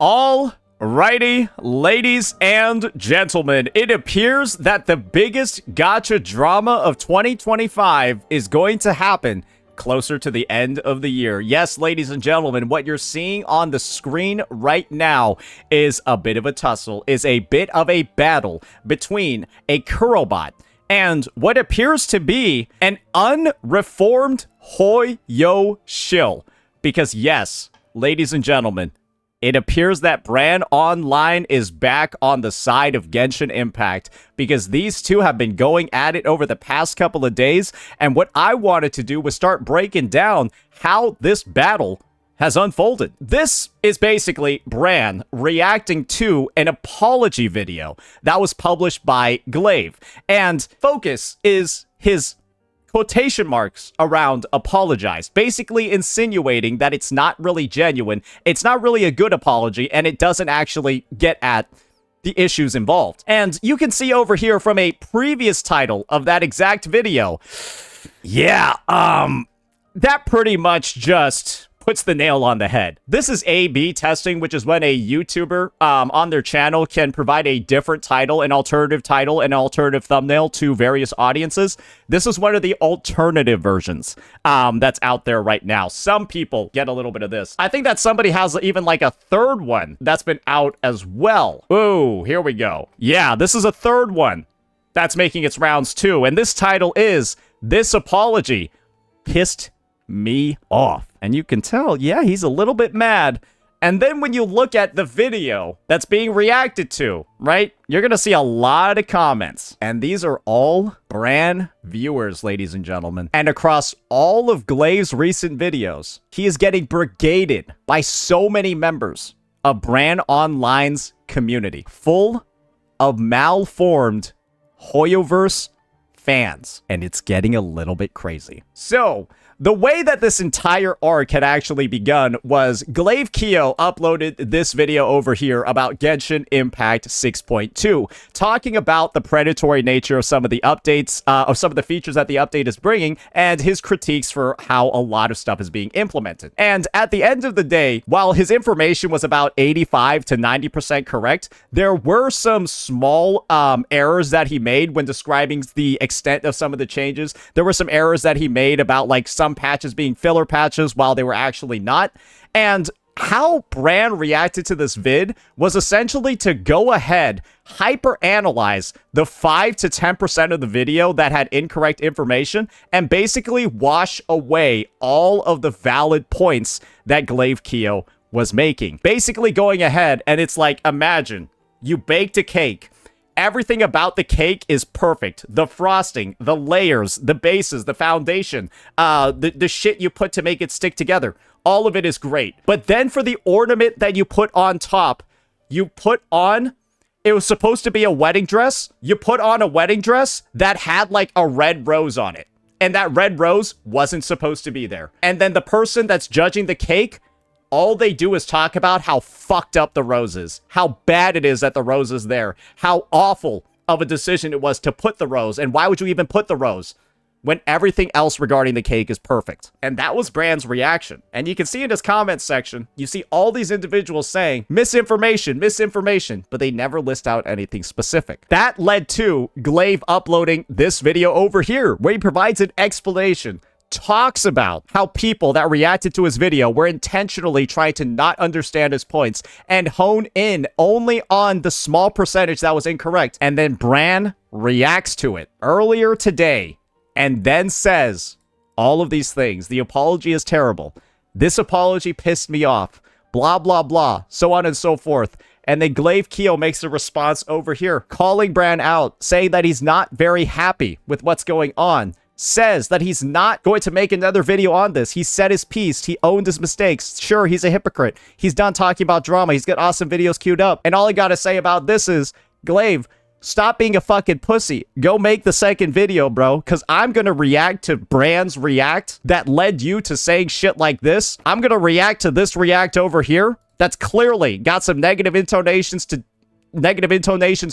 Alrighty, ladies and gentlemen, it appears that the biggest gacha drama of 2025 is going to happen closer to the end of the year. Yes, ladies and gentlemen, what you're seeing on the screen right now is a bit of a tussle, is a bit of a battle between a Kurobot and what appears to be an unreformed Hoyo shill. Because yes, ladies and gentlemen, it appears that Bran Online is back on the side of Genshin Impact because these two have been going at it over the past couple of days, and what I wanted to do was start breaking down how this battle has unfolded. This is basically Bran reacting to an apology video that was published by Glaive, and focus is his quotation marks around apologize, basically insinuating that it's not really genuine, it's not really a good apology, and it doesn't actually get at the issues involved. And you can see over here from a previous title of that exact video, yeah, that pretty much just puts the nail on the head. This is A/B testing, which is when a YouTuber on their channel can provide a different title, an alternative title, an alternative thumbnail to various audiences. This is one of the alternative versions that's out there right now. Some people get a little bit of this. I think that somebody has even like a third one that's been out as well. Ooh, here we go. Yeah, this is a third one that's making its rounds too. And this title is "This Apology Pissed Me Off." And you can tell, yeah, he's a little bit mad. And then when you look at the video that's being reacted to, right, you're gonna see a lot of comments. And these are all Bran viewers, ladies and gentlemen. And across all of Glaive's recent videos, he is getting brigaded by so many members of Bran Online's community, full of malformed Hoyoverse fans. And it's getting a little bit crazy. So the way that this entire arc had actually begun was Glaive Kyo uploaded this video over here about Genshin Impact 6.2, talking about the predatory nature of some of the updates, of some of the features that the update is bringing, and his critiques for how a lot of stuff is being implemented. And at the end of the day, while his information was about 85 to 90% correct, there were some small errors that he made when describing the extent of some of the changes. There were some errors that he made about like some patches being filler patches while they were actually not. And how Bran reacted to this vid was essentially to go ahead, hyper-analyze the 5 to 10% of the video that had incorrect information and basically wash away all of the valid points that Glaive Kyo was making. Basically going ahead, and it's like, imagine you baked a cake. Everything about the cake is perfect. The frosting, the layers, the bases, the foundation, the shit you put to make it stick together. All of it is great. But then for the ornament that you put on top, you put on, it was supposed to be a wedding dress. You put on a wedding dress that had like a red rose on it. And that red rose wasn't supposed to be there. And then the person that's judging the cake, all they do is talk about how fucked up the rose is, how bad it is that the rose is there, how awful of a decision it was to put the rose, and why would you even put the rose when everything else regarding the cake is perfect? And that was Bran's reaction. And you can see in his comments section, you see all these individuals saying, misinformation, misinformation, but they never list out anything specific. That led to Glaive uploading this video over here, where he provides an explanation, talks about how people that reacted to his video were intentionally trying to not understand his points and hone in only on the small percentage that was incorrect. And then Bran reacts to it earlier today and then says all of these things. The apology is terrible. This apology pissed me off. Blah, blah, blah. So on and so forth. And then Glaive Kyo makes a response over here, calling Bran out, saying that he's not very happy with what's going on. Says that he's not going to make another video on this. He said his piece. He owned his mistakes. Sure, he's a hypocrite. He's done talking about drama. He's got awesome videos queued up. And all I gotta say about this is, Glaive, stop being a fucking pussy. Go make the second video, bro. Because I'm gonna react to Bran's react that led you to saying shit like this. I'm gonna react to this react over here that's clearly got some negative intonations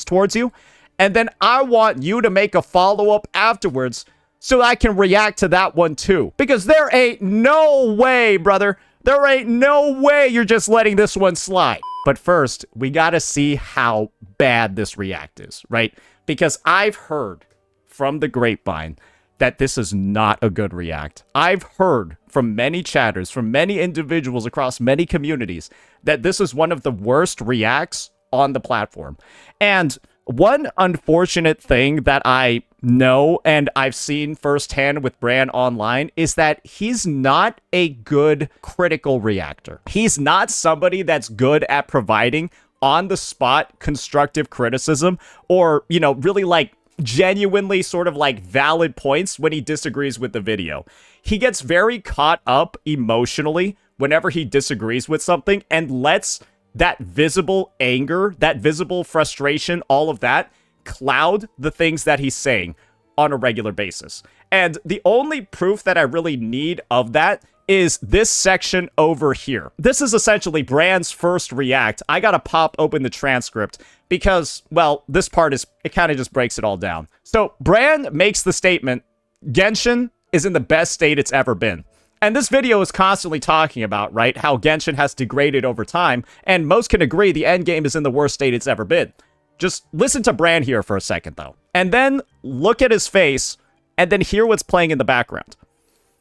towards you. And then I want you to make a follow-up afterwards so I can react to that one too. Because there ain't no way, brother. There ain't no way you're just letting this one slide. But first, we gotta see how bad this react is, right? Because I've heard from the grapevine that this is not a good react. I've heard from many chatters, from many individuals across many communities, that this is one of the worst reacts on the platform. And one unfortunate thing that I know and I've seen firsthand with Bran online is that he's not a good critical reactor. He's not somebody that's good at providing on-the-spot constructive criticism or, you know, really like genuinely sort of like valid points when he disagrees with the video. He gets very caught up emotionally whenever he disagrees with something and lets that visible anger, that visible frustration, all of that cloud the things that he's saying on a regular basis. And the only proof that I really need of that is this section over here. This is essentially Bran's first react. I gotta pop open the transcript because, well, this part is, it kind of just breaks it all down. So Bran makes the statement, Genshin is in the best state it's ever been. And this video is constantly talking about, right, how Genshin has degraded over time, and most can agree the endgame is in the worst state it's ever been. Just listen to Bran here for a second, though. And then look at his face, and then hear what's playing in the background.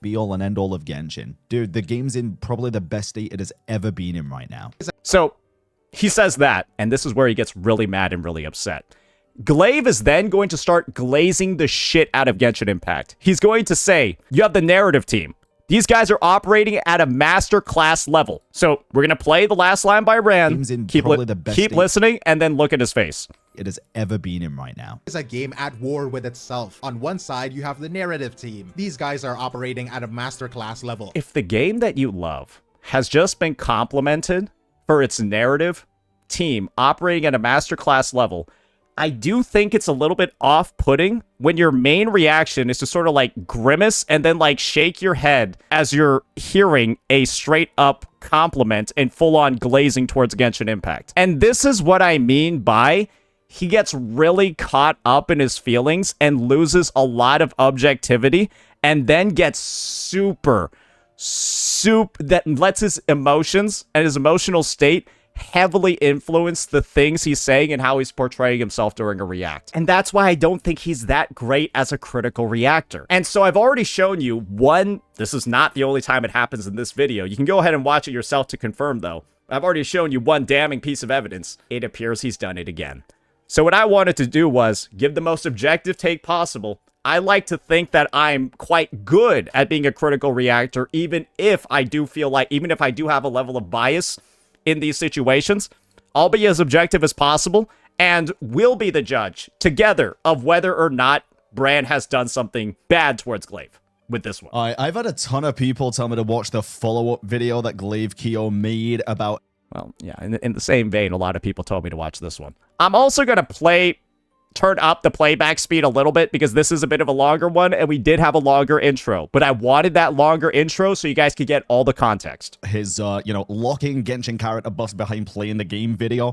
Be all and end all of Genshin. Dude, the game's in probably the best state it has ever been in right now. So, he says that, and this is where he gets really mad and really upset. Glaive is then going to start glazing the shit out of Genshin Impact. He's going to say, you have the narrative team. These guys are operating at a master class level. So we're going to play the last line by Bran. Keep listening and then look at his face. It has ever been in right now. It's a game at war with itself. On one side, you have the narrative team. These guys are operating at a masterclass level. If the game that you love has just been complimented for its narrative team operating at a masterclass level, I do think it's a little bit off-putting when your main reaction is to sort of like grimace and then like shake your head as you're hearing a straight-up compliment and full-on glazing towards Genshin Impact. And this is what I mean by he gets really caught up in his feelings and loses a lot of objectivity and then gets that lets his emotions and his emotional state heavily influence the things he's saying and how he's portraying himself during a react. And that's why I don't think he's that great as a critical reactor. And so I've already shown you one, this is not the only time it happens in this video. You can go ahead and watch it yourself to confirm though. I've already shown you one damning piece of evidence. It appears he's done it again. So what I wanted to do was give the most objective take possible. I like to think that I'm quite good at being a critical reactor, even if I do have a level of bias in these situations. I'll be as objective as possible, and we'll be the judge together of whether or not Bran has done something bad towards Glaive with this one. I've had a ton of people tell me to watch the follow-up video that Glaive Keo made about... Well, yeah, in the same vein, a lot of people told me to watch this one. I'm also going to turn up the playback speed a little bit because this is a bit of a longer one and we did have a longer intro, but I wanted that longer intro so you guys could get all the context. His, locking Genshin character bus behind playing the game video.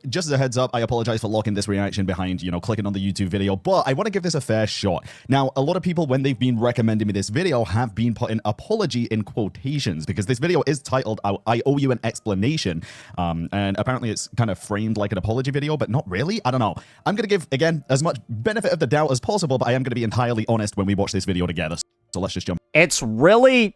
Just as a heads up, I apologize for locking this reaction behind, clicking on the YouTube video, but I want to give this a fair shot. Now, a lot of people, when they've been recommending me this video, have been putting apology in quotations because this video is titled, I owe you an explanation. And apparently it's kind of framed like an apology video, but not really. I don't know. I'm going to give, again, as much benefit of the doubt as possible, but I am going to be entirely honest when we watch this video together. So let's just jump. It's really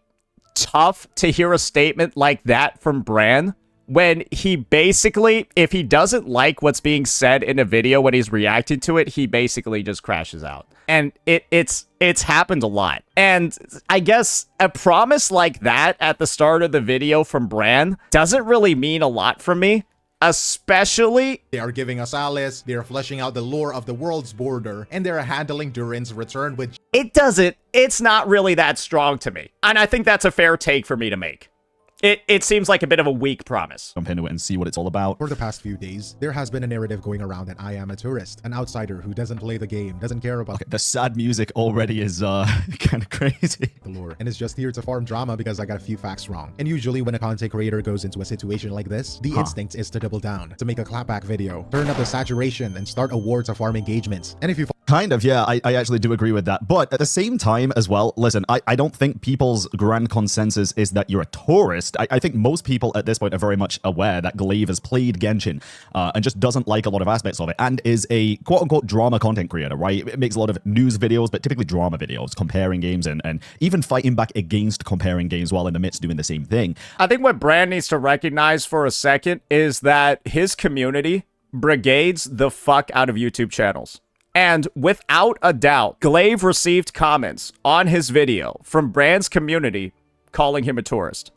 tough to hear a statement like that from Bran when he basically, if he doesn't like what's being said in a video when he's reacting to it, he basically just crashes out. And it's happened a lot. And I guess a promise like that at the start of the video from Bran doesn't really mean a lot for me. Especially, they are giving us Alice, they are fleshing out the lore of the world's border, and they're handling Durin's return with... It's not really that strong to me. And I think that's a fair take for me to make. It seems like a bit of a weak promise. Jump into it and see what it's all about. For the past few days, there has been a narrative going around that I am a tourist, an outsider who doesn't play the game, doesn't care about the sad music already is kind of crazy. The lore, and is just here to farm drama because I got a few facts wrong. And usually when a content creator goes into a situation like this, the instinct is to double down, to make a clapback video, turn up the saturation, and start a war to farm engagements. And if you Kind of, yeah. I actually do agree with that. But at the same time as well, listen, I don't think people's grand consensus is that you're a tourist. I think most people at this point are very much aware that Glaive has played Genshin and just doesn't like a lot of aspects of it and is a quote-unquote drama content creator, right? It makes a lot of news videos, but typically drama videos, comparing games and even fighting back against comparing games while in the midst doing the same thing. I think what Brand needs to recognize for a second is that his community brigades the fuck out of YouTube channels. And without a doubt, Glaive received comments on his video from Brand's community calling him a tourist.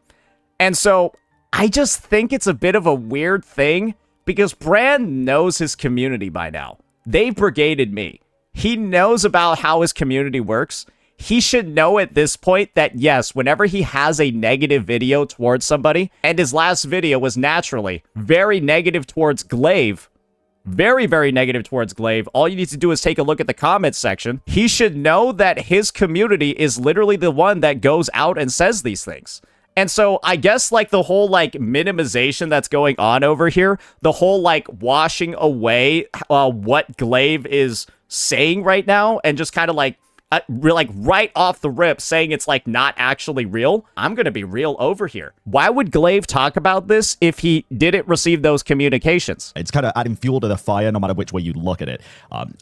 And so I just think it's a bit of a weird thing because Brand knows his community by now. They've brigaded me. He knows about how his community works. He should know at this point that, yes, whenever he has a negative video towards somebody, and his last video was naturally very negative towards Glaive, very, very negative towards Glaive. All you need to do is take a look at the comments section. He should know that his community is literally the one that goes out and says these things. And so I guess like the whole like minimization that's going on over here, the whole like washing away what Glaive is saying right now and just kind of like right off the rip saying it's like not actually real. I'm gonna be real over here. Why would Glaive talk about this if he didn't receive those communications? It's kind of adding fuel to the fire no matter which way you look at it.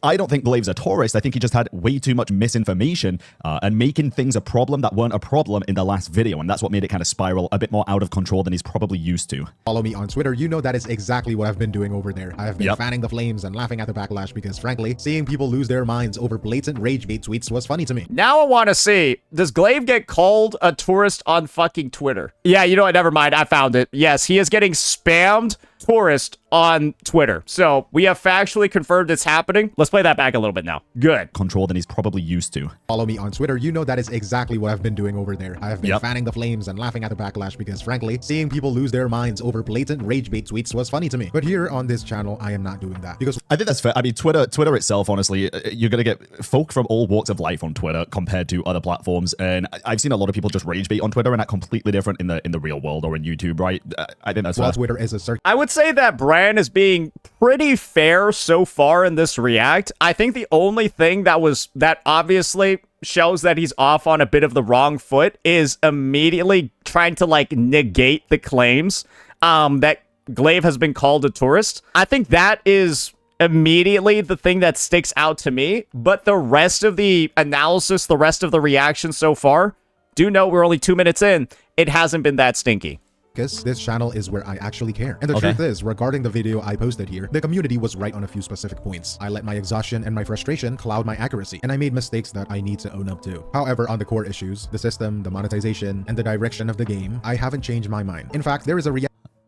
I don't think Glaive's a tourist. I think he just had way too much misinformation and making things a problem that weren't a problem in the last video, and that's what made it kind of spiral a bit more out of control than he's probably used to. Follow me on Twitter, you know that is exactly what I've been doing over there. I have been fanning the flames and laughing at the backlash because frankly, seeing people lose their minds over blatant rage bait tweets was funny to me. Now I want to see, does Glaive get called a tourist on fucking Twitter? Yeah, you know what? Never mind. I found it. Yes, he is getting spammed tourist on Twitter. So we have factually confirmed it's happening. Let's play that back a little bit now. Good. Control than he's probably used to. Follow me on Twitter, you know that is exactly what I've been doing over there. I have been fanning the flames and laughing at the backlash because frankly, seeing people lose their minds over blatant rage bait tweets was funny to me. But here on this channel, I am not doing that because I think that's fair. I mean, Twitter itself, honestly, you're going to get folk from all walks of life on Twitter compared to other platforms. And I've seen a lot of people just rage bait on Twitter and that completely different in the real world or in YouTube, right? I think that's fair. Twitter is a circuit. I would say that Brand is being pretty fair so far in this react. I think the only thing that obviously shows that he's off on a bit of the wrong foot is immediately trying to like negate the claims that Glaive has been called a tourist. I think that is immediately the thing that sticks out to me, but the rest of the analysis, the rest of the reaction so far, do know we're only 2 minutes in, it hasn't been that stinky. Because this channel is where I actually care. And the truth is, regarding the video I posted here, the community was right on a few specific points. I let my exhaustion and my frustration cloud my accuracy, and I made mistakes that I need to own up to. However, on the core issues, the system, the monetization, and the direction of the game, I haven't changed my mind. In fact, there is a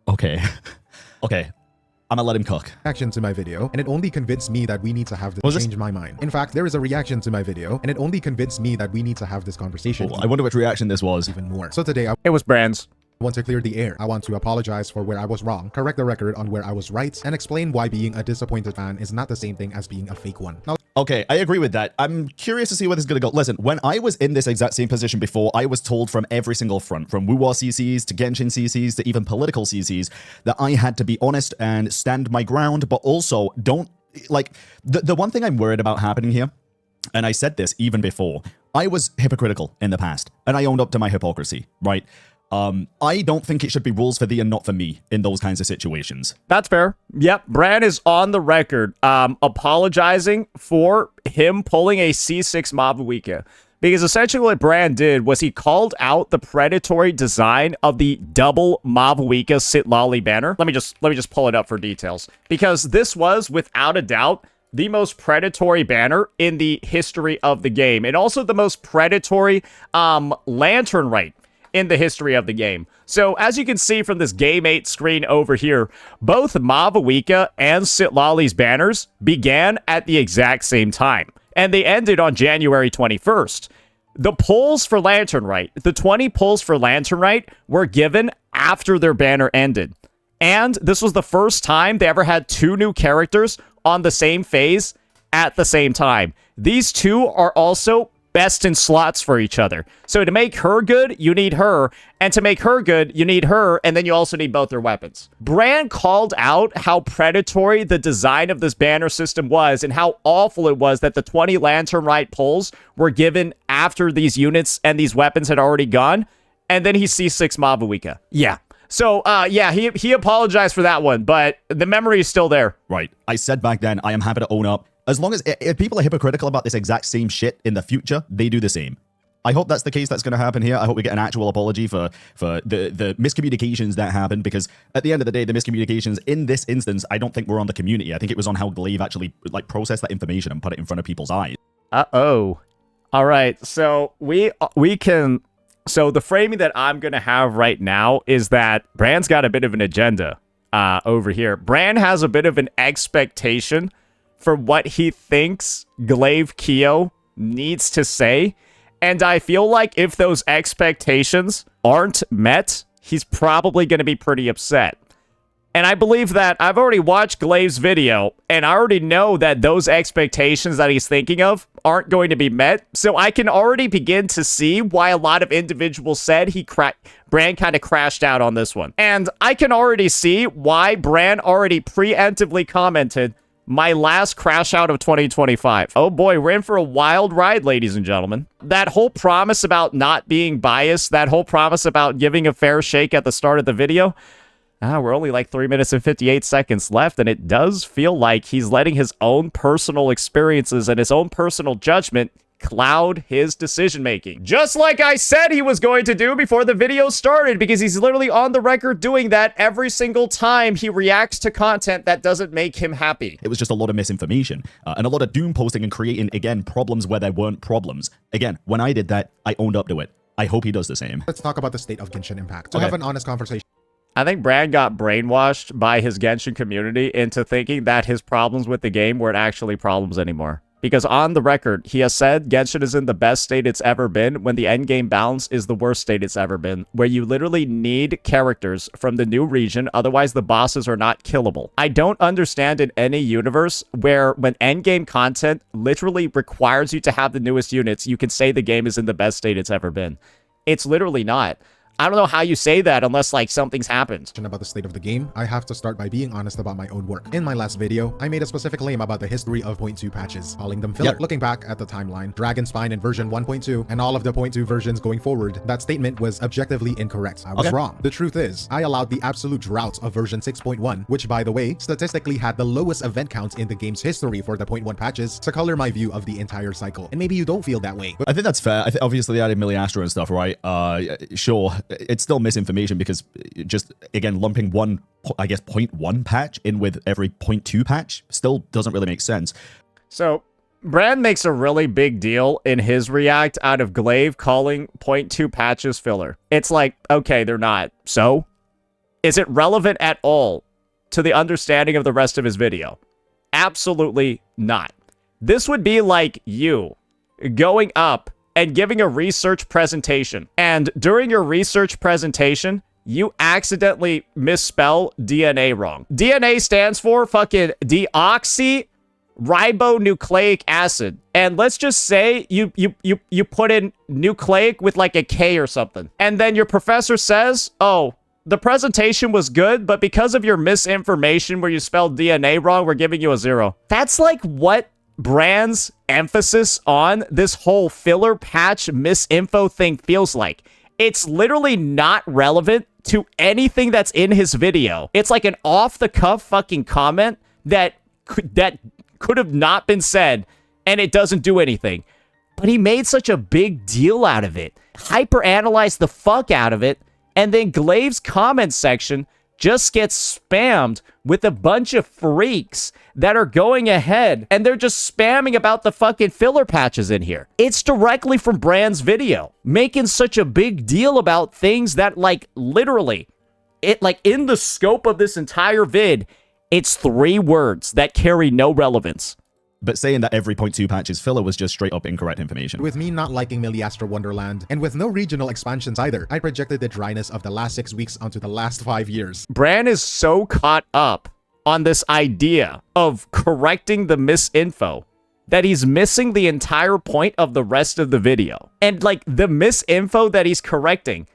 Okay. I'm gonna let him cook. reaction to my video, and it only convinced me that we need to have this change my mind. In fact, there is a reaction to my video, and it only convinced me that we need to have this conversation I wonder which reaction this was. even more. So today, It was Brand's. I want to clear the air. I want to apologize for where I was wrong, correct the record on where I was right, and explain why being a disappointed fan is not the same thing as being a fake one. Now, Okay, I agree with that. I'm curious to see where this is going to go. Listen, when I was in this exact same position before, I was told from every single front, from Wuwa CCs to Genshin CCs to even political CCs, that I had to be honest and stand my ground, but also don't, like, the one thing I'm worried about happening here, and I said this even before, I was hypocritical in the past, and I owned up to my hypocrisy, right? I don't think it should be rules for thee and not for me in those kinds of situations. That's fair. Yep, Brand is on the record apologizing for him pulling a C6 Mavuika. Because essentially what Brand did was he called out the predatory design of the double Mavuika Sitlali banner. Let me just pull it up for details. Because this was, without a doubt, the most predatory banner in the history of the game. And also the most predatory lantern rite in the history of the game. So as you can see from this Game 8 screen over here, both Mavuika and Sitlali's banners began at the exact same time, and they ended on January 21st. The pulls for Lantern Rite, the 20 pulls for Lantern Rite, were given after their banner ended. And this was the first time they ever had 2 new characters on the same phase at the same time. These two are also best in slots for each other. So to make her good, you need her. And to make her good, you need her. And then you also need both their weapons. Bran called out how predatory the design of this banner system was and how awful it was that the 20 Lantern Rite pulls were given after these units and these weapons had already gone. And then he sees 6 Mavuika. Yeah. So, yeah, he apologized for that one, but the memory is still there. Right. I said back then, I am happy to own up. As long as if people are hypocritical about this exact same shit in the future, they do the same. I hope that's the case that's going to happen here. I hope we get an actual apology for the miscommunications that happened, because at the end of the day, the miscommunications in this instance, I don't think were on the community. I think it was on how Glaive actually like processed that information and put it in front of people's eyes. Uh-oh. All right, so we can... So the framing that I'm going to have right now is that Bran's got a bit of an agenda over here. Bran has a bit of an expectation for what he thinks Glaive Keo needs to say. And I feel like if those expectations aren't met, he's probably going to be pretty upset. And I believe that I've already watched Glaive's video, and I already know that those expectations that he's thinking of aren't going to be met. So I can already begin to see why a lot of individuals said Bran kind of crashed out on this one. And I can already see why Bran already preemptively commented, my last crash out of 2025. Oh boy, we're in for a wild ride, ladies and gentlemen. That whole promise about not being biased, that whole promise about giving a fair shake at the start of the video, we're only like 3 minutes and 58 seconds left, and it does feel like he's letting his own personal experiences and his own personal judgment cloud his decision-making. Just like I said he was going to do before the video started, because he's literally on the record doing that every single time he reacts to content that doesn't make him happy. It was just a lot of misinformation and a lot of doom posting and creating, again, problems where there weren't problems. Again, when I did that, I owned up to it. I hope he does the same. Let's talk about the state of Genshin Impact. To have an honest conversation. I think Bran got brainwashed by his Genshin community into thinking that his problems with the game weren't actually problems anymore. Because on the record, he has said Genshin is in the best state it's ever been when the endgame balance is the worst state it's ever been, where you literally need characters from the new region, otherwise the bosses are not killable. I don't understand in any universe where when endgame content literally requires you to have the newest units, you can say the game is in the best state it's ever been. It's literally not. I don't know how you say that unless, like, something's happened. About the state of the game, I have to start by being honest about my own work. In my last video, I made a specific claim about the history of 0.2 patches, calling them filler. Yep. Looking back at the timeline, Dragon Spine in version 1.2, and all of the 0.2 versions going forward, that statement was objectively incorrect. I was wrong. The truth is, I allowed the absolute drought of version 6.1, which, by the way, statistically had the lowest event count in the game's history for the 0.1 patches, to color my view of the entire cycle. And maybe you don't feel that way. I think that's fair. I think obviously they added Miliastra and stuff, right? Sure. It's still misinformation because just, again, lumping one, I guess, 0.1 patch in with every 0.2 patch still doesn't really make sense. So, Bran makes a really big deal in his react out of Glaive calling 0.2 patches filler. It's like, okay, they're not. So, is it relevant at all to the understanding of the rest of his video? Absolutely not. This would be like you going up and giving a research presentation. And during your research presentation, you accidentally misspell DNA wrong. DNA stands for fucking deoxyribonucleic acid. And let's just say you put in nucleic with like a K or something. And then your professor says, oh, the presentation was good, but because of your misinformation where you spelled DNA wrong, we're giving you a 0. That's like what Bran's emphasis on this whole filler patch misinfo thing feels like. It's literally not relevant to anything that's in his video. It's like an off-the-cuff fucking comment that could have not been said, and it doesn't do anything. But he made such a big deal out of it, hyper-analyzed the fuck out of it, and then Glaive's comment section just gets spammed with a bunch of freaks that are going ahead and they're just spamming about the fucking filler patches in here. It's directly from Bran's video, making such a big deal about things that, like, literally, it, like, in the scope of this entire vid, it's 3 words that carry no relevance. But saying that every 0.2 patch is filler was just straight up incorrect information. With me not liking Miliastra Wonderland, and with no regional expansions either, I projected the dryness of the last 6 weeks onto the last 5 years. Bran is so caught up on this idea of correcting the misinfo that he's missing the entire point of the rest of the video. And like the misinfo that he's correcting,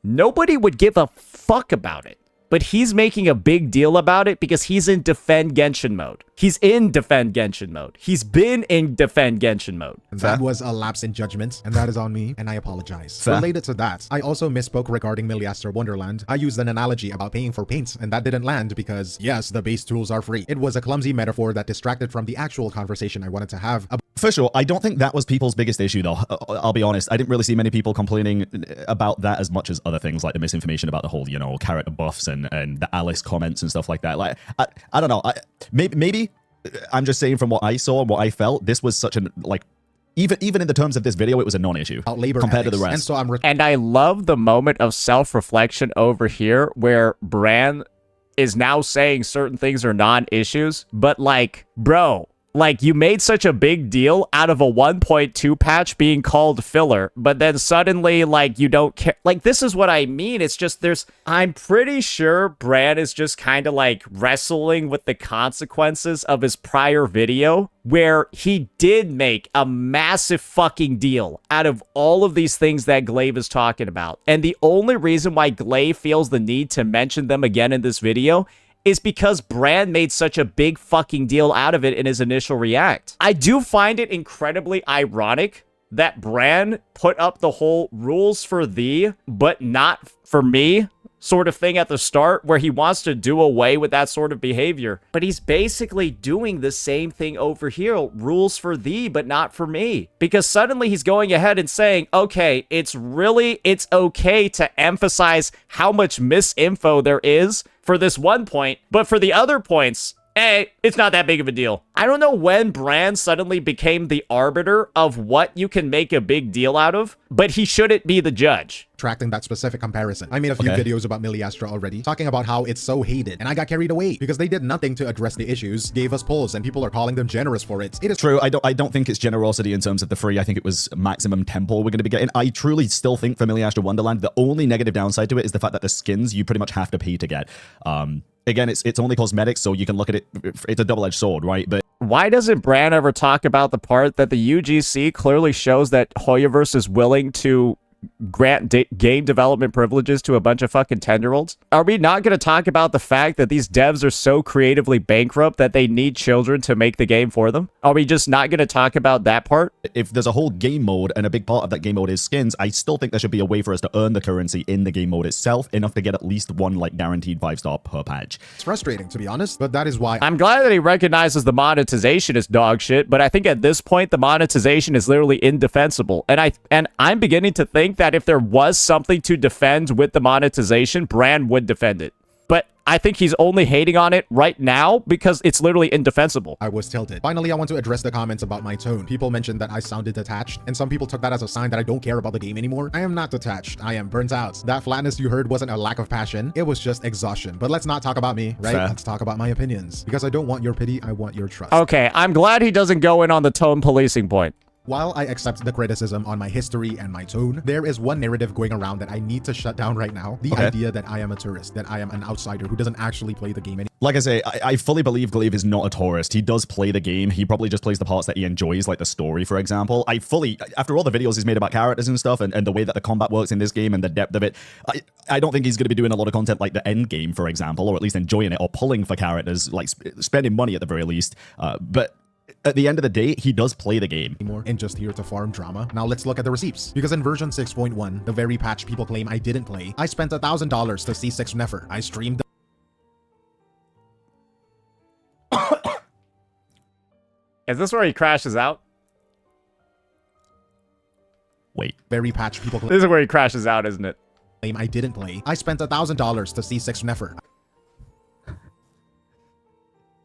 nobody would give a fuck about it. But he's making a big deal about it because he's in Defend Genshin mode. He's in Defend Genshin mode. He's been in Defend Genshin mode. That was a lapse in judgment, and that is on me, and I apologize. Fair. Related to that, I also misspoke regarding Milliaster Wonderland. I used an analogy about paying for paint, and that didn't land because, yes, the base tools are free. It was a clumsy metaphor that distracted from the actual conversation I wanted to have. For sure, I don't think that was people's biggest issue, though. I'll be honest. I didn't really see many people complaining about that as much as other things, like the misinformation about the whole, you know, character buffs and the Alice comments and stuff like that. Like, I don't know. Maybe I'm just saying from what I saw and what I felt, this was such an, like, even in the terms of this video, it was a non-issue compared to the rest. And so and I love the moment of self-reflection over here where Bran is now saying certain things are non-issues, but like, bro, like, you made such a big deal out of a 1.2 patch being called filler, but then suddenly, like, you don't care. Like, this is what I mean. It's just I'm pretty sure Bran is just kind of, like, wrestling with the consequences of his prior video, where he did make a massive fucking deal out of all of these things that Glaive is talking about. And the only reason why Glaive feels the need to mention them again in this video is because Bran made such a big fucking deal out of it in his initial react. I do find it incredibly ironic that Bran put up the whole rules for thee, but not for me sort of thing at the start, where he wants to do away with that sort of behavior. But he's basically doing the same thing over here, rules for thee, but not for me. Because suddenly he's going ahead and saying, okay, it's okay to emphasize how much misinfo there is for this one point, but for the other points, hey, it's not that big of a deal. I don't know when Bran suddenly became the arbiter of what you can make a big deal out of, but he shouldn't be the judge. Retracting that specific comparison. I made a few videos about Milliastra already, talking about how it's so hated, and I got carried away because they did nothing to address the issues, gave us polls, and people are calling them generous for it. It is true. I don't think it's generosity in terms of the free. I think it was maximum tempo we're going to be getting. I truly still think for Milliastra Wonderland, the only negative downside to it is the fact that the skins you pretty much have to pay to get. Again, it's only cosmetics, so you can look at it. It's a double-edged sword, right? But why doesn't Bran ever talk about the part that the UGC clearly shows that Hoyoverse is willing to grant game development privileges to a bunch of fucking 10-year-olds? Are we not going to talk about the fact that these devs are so creatively bankrupt that they need children to make the game for them? Are we just not going to talk about that part? If there's a whole game mode and a big part of that game mode is skins, I still think there should be a way for us to earn the currency in the game mode itself, enough to get at least one, like, guaranteed 5-star per patch. It's frustrating, to be honest, but that is why I'm glad that he recognizes the monetization is dog shit, but I think at this point the monetization is literally indefensible. And I'm beginning to think that if there was something to defend with the monetization, Bran would defend it. But I think he's only hating on it right now because it's literally indefensible. I was tilted. Finally, I want to address the comments about my tone. People mentioned that I sounded detached, and some people took that as a sign that I don't care about the game anymore. I am not detached. I am burnt out. That flatness you heard wasn't a lack of passion. It was just exhaustion. But let's not talk about me, right? Fair. Let's talk about my opinions. Because I don't want your pity, I want your trust. Okay, I'm glad he doesn't go in on the tone policing point. While I accept the criticism on my history and my tone, there is one narrative going around that I need to shut down right now. The idea that I am a tourist, that I am an outsider who doesn't actually play the game anymore. Like I say, I fully believe Glaive is not a tourist. He does play the game. He probably just plays the parts that he enjoys, like the story, for example. After all the videos he's made about characters and stuff, and the way that the combat works in this game and the depth of it, I don't think he's going to be doing a lot of content like the end game, for example, or at least enjoying it, or pulling for characters, like spending money at the very least. But at the end of the day, he does play the game. And just here to farm drama. Now let's look at the receipts. Because in version 6.1, the very patch people claim I didn't play, I spent $1,000 to see 6 Nefer. I streamed. Is this where he crashes out? Wait. Very patch people This is where he crashes out, isn't it? claim I didn't play. I spent $1,000 to see 6 Nefer.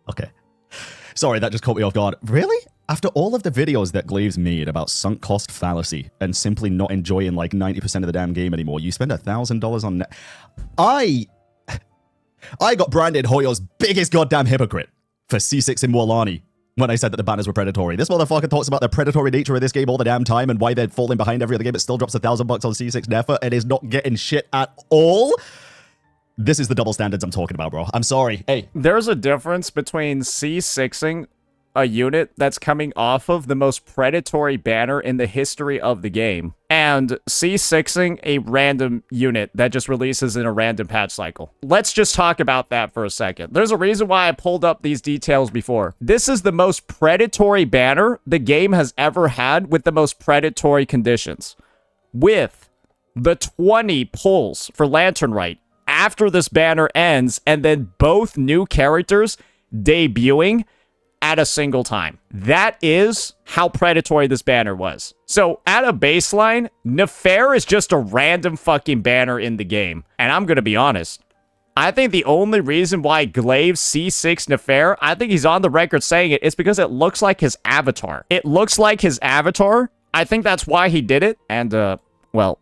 Okay. Sorry, that just caught me off guard. Really? After all of the videos that Glaive's made about sunk cost fallacy and simply not enjoying like 90% of the damn game anymore, you spend $1,000 on... I got branded Hoyo's biggest goddamn hypocrite for C6 in Wolani when I said that the banners were predatory. This motherfucker talks about the predatory nature of this game all the damn time and why they're falling behind every other game. It still drops $1,000 on C6 Nefer and is not getting shit at all. This is the double standards I'm talking about, bro. I'm sorry. Hey. There's a difference between C6ing a unit that's coming off of the most predatory banner in the history of the game, and C6ing a random unit that just releases in a random patch cycle. Let's just talk about that for a second. There's a reason why I pulled up these details before. This is the most predatory banner the game has ever had with the most predatory conditions. With the 20 pulls for Lantern Rite after this banner ends, and then both new characters debuting at a single time. That is how predatory this banner was. So at a baseline, Nefair is just a random fucking banner in the game. And I'm going to be honest, I think the only reason why Glaive C6 Nefair, I think he's on the record saying it, is because it looks like his avatar. It looks like his avatar. I think that's why he did it. And, well,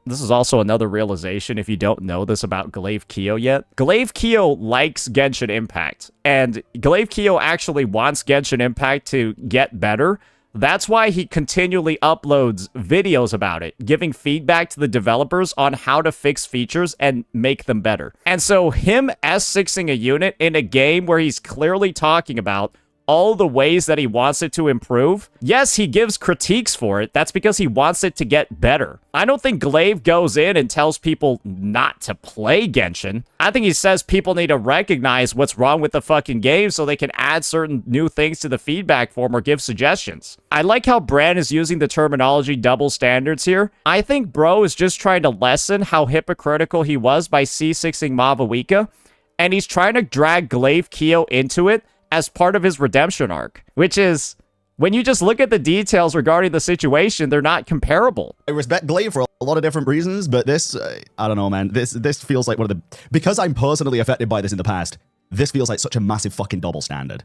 this is also another realization if you don't know this about Glaive Kyo yet. Glaive Kyo likes Genshin Impact, and Glaive Kyo actually wants Genshin Impact to get better. That's why he continually uploads videos about it, giving feedback to the developers on how to fix features and make them better. And so him S6ing a unit in a game where he's clearly talking about all the ways that he wants it to improve. Yes, he gives critiques for it. That's because he wants it to get better. I don't think Glaive goes in and tells people not to play Genshin. I think he says people need to recognize what's wrong with the fucking game so they can add certain new things to the feedback form or give suggestions. I like how Bran is using the terminology double standards here. I think bro is just trying to lessen how hypocritical he was by C6ing Mavuika, and he's trying to drag Glaive Kyo into it as part of his redemption arc, which is, when you just look at the details regarding the situation, they're not comparable. I respect Glaive for a lot of different reasons, but this, I don't know, man. This feels like one of the... Because I'm personally affected by this in the past, this feels like such a massive fucking double standard.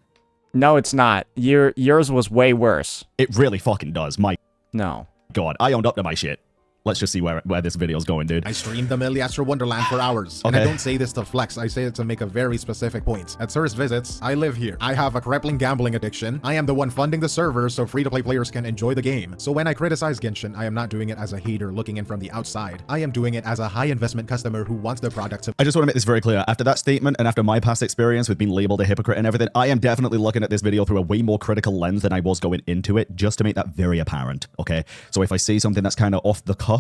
No, it's not. Yours was way worse. It really fucking does. My No. God, I owned up to my shit. Let's just see where this video's going, dude. I streamed the Milliastra Wonderland for hours. Okay. And I don't say this to flex, I say it to make a very specific point. At Sir's visits, I live here. I have a crippling gambling addiction. I am the one funding the server so free-to-play players can enjoy the game. So when I criticize Genshin, I am not doing it as a hater looking in from the outside. I am doing it as a high-investment customer who wants the product to... I just want to make this very clear. After that statement and after my past experience with being labeled a hypocrite and everything, I am definitely looking at this video through a way more critical lens than I was going into it, just to make that very apparent, okay? So if I say something that's kind of off the cuff,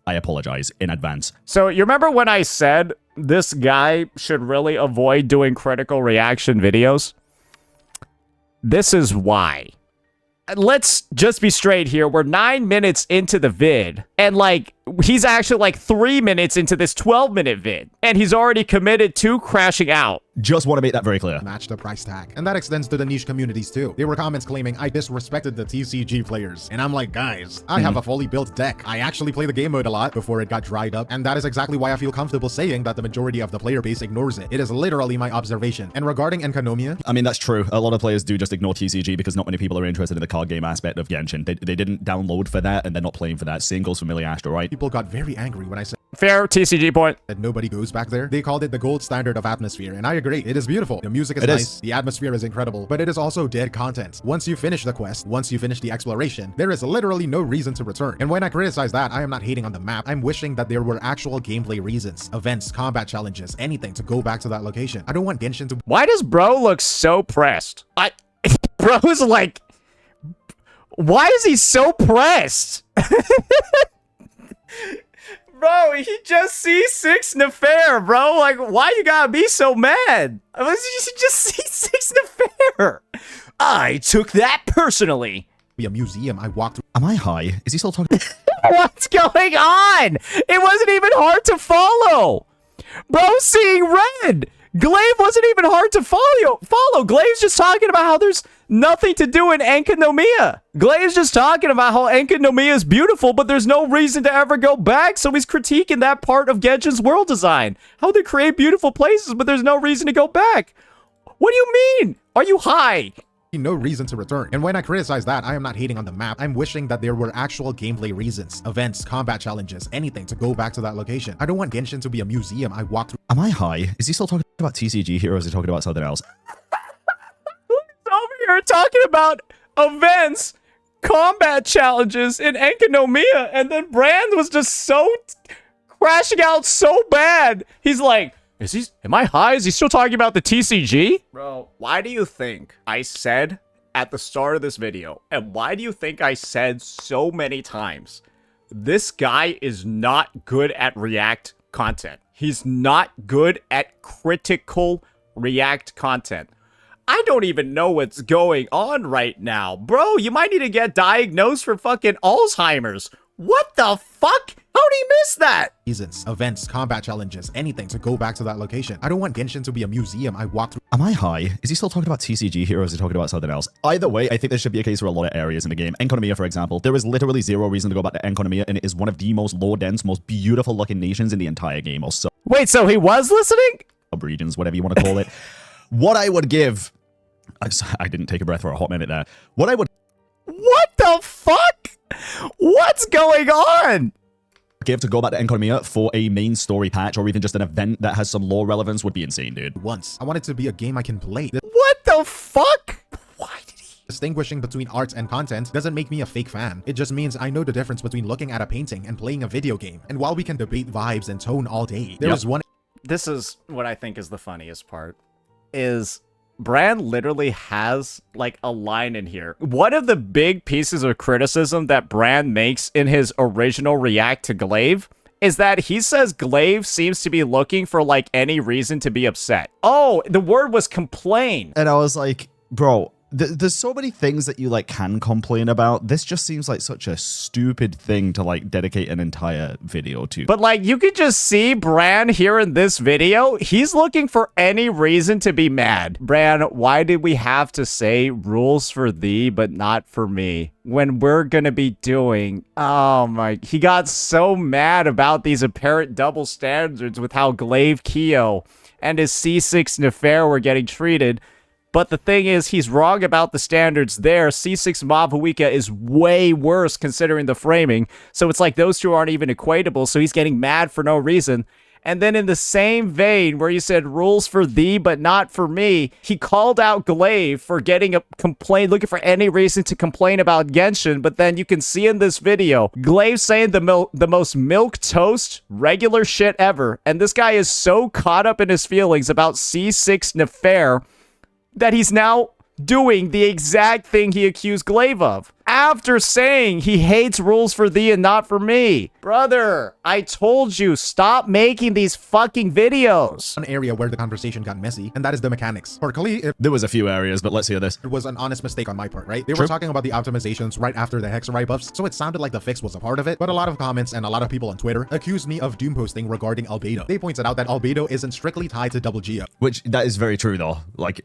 I apologize in advance. So you remember when I said this guy should really avoid doing critical reaction videos? This is why. Let's just be straight here. We're 9 minutes into the vid, and like, he's actually like 3 minutes into this 12-minute vid, and he's already committed to crashing out. Just want to make that very clear. Match the price tag. And that extends to the niche communities too. There were comments claiming I disrespected the TCG players. And I'm like, guys, I have a fully built deck. I actually play the game mode a lot before it got dried up. And that is exactly why I feel comfortable saying that the majority of the player base ignores it. It is literally my observation. And regarding Enkanomiya, I mean, that's true. A lot of players do just ignore TCG because not many people are interested in the card game aspect of Genshin. They didn't download for that, and they're not playing for that. Same goes for Milliastra, right? people got very angry when I said Fair TCG point. that nobody goes back there. They called it the gold standard of atmosphere, and I agree. It is beautiful. The music is nice. The atmosphere is incredible, but it is also dead content. Once you finish the quest, once you finish the exploration, there is literally no reason to return. And when I criticize that, I am not hating on the map. I'm wishing that there were actual gameplay reasons, events, combat challenges, anything to go back to that location. I don't want Genshin to... Why does bro look so pressed? Bro's like, why is he so pressed? Bro, he just C6 Nefair, bro. Like, why you gotta be so mad? You just C6 Nefair. I took that personally. be a museum. I walked through... Am I high? Is he still talking? What's going on? It wasn't even hard to follow. Bro, seeing red. Glaive wasn't even hard to follow. Glaive's just talking about how there's nothing to do in Enkanomiya. Glaive's just talking about how Enkanomiya is beautiful, but there's no reason to ever go back, so he's critiquing that part of Genshin's world design. How they create beautiful places, but there's no reason to go back. What do you mean? Are you high? No reason to return. And when I criticize that, I am not hating on the map. I'm wishing that there were actual gameplay reasons, events, combat challenges, anything to go back to that location. I don't want Genshin to be a museum. I walked through... Am I high? Is he still talking about TCG here, or is he talking about something else? Over here talking about events, combat challenges in Enkanomiya, and then Brand was just so crashing out so bad. He's like, am I high? Is he still talking about the TCG? Bro, why do you think I said at the start of this video, and why do you think I said so many times, this guy is not good at React content. He's not good at critical React content. I don't even know what's going on right now. Bro, you might need to get diagnosed for fucking Alzheimer's. What the fuck? How'd he miss that? Seasons, events, combat challenges, anything to go back to that location. I don't want Genshin to be a museum I walk through. Am I high? Is he still talking about TCG here, or is he talking about something else? Either way, I think this should be a case for a lot of areas in the game. Economia, for example. There is literally zero reason to go back to Economia, and it is one of the most lore-dense, most beautiful-looking nations in the entire game, or Wait, so he was listening? sub-regions, whatever you want to call it. What I would give... I didn't take a breath for a hot minute there. What the fuck? What's going on? give to go back to Economia for a main story patch or even just an event that has some lore relevance would be insane, dude. Once. I want it to be a game I can play. What the fuck? Why did he? Distinguishing between art and content doesn't make me a fake fan. It just means I know the difference between looking at a painting and playing a video game. And while we can debate vibes and tone all day, there is one... This is what I think is the funniest part, is Brand literally has like a line in here. One of the big pieces of criticism that Brand makes in his original react to Glaive is that he says Glaive seems to be looking for like any reason to be upset. Oh, the word was complain. And I was like, bro, there's so many things that you like can complain about. This just seems like such a stupid thing to like dedicate an entire video to. But like you could just see Bran here in this video. He's looking for any reason to be mad. Bran, why did we have to say rules for thee but not for me when we're gonna be doing... Oh my... He got so mad about these apparent double standards with how Glaive Keo and his C6 Nefair were getting treated. But the thing is, he's wrong about the standards there. C6 Mavuika is way worse considering the framing. So it's like those two aren't even equatable. So he's getting mad for no reason. And then in the same vein where you said rules for thee, but not for me, he called out Glaive for getting a complaint, looking for any reason to complain about Genshin. But then you can see in this video, Glaive saying the most milquetoast, regular shit ever. And this guy is so caught up in his feelings about C6 Nefair that he's now doing the exact thing he accused Glaive of. After saying he hates rules for thee and not for me. Brother, I told you, stop making these fucking videos. One area where the conversation got messy, and that is the mechanics. For Kali, There was a few areas, but let's hear this. it was an honest mistake on my part, right? They True. were talking about the optimizations right after the Hexarai buffs, so it sounded like the fix was a part of it, but a lot of comments and a lot of people on Twitter accused me of doom posting regarding albedo. They pointed out that albedo isn't strictly tied to double geo. Which, that is very true, though. Like,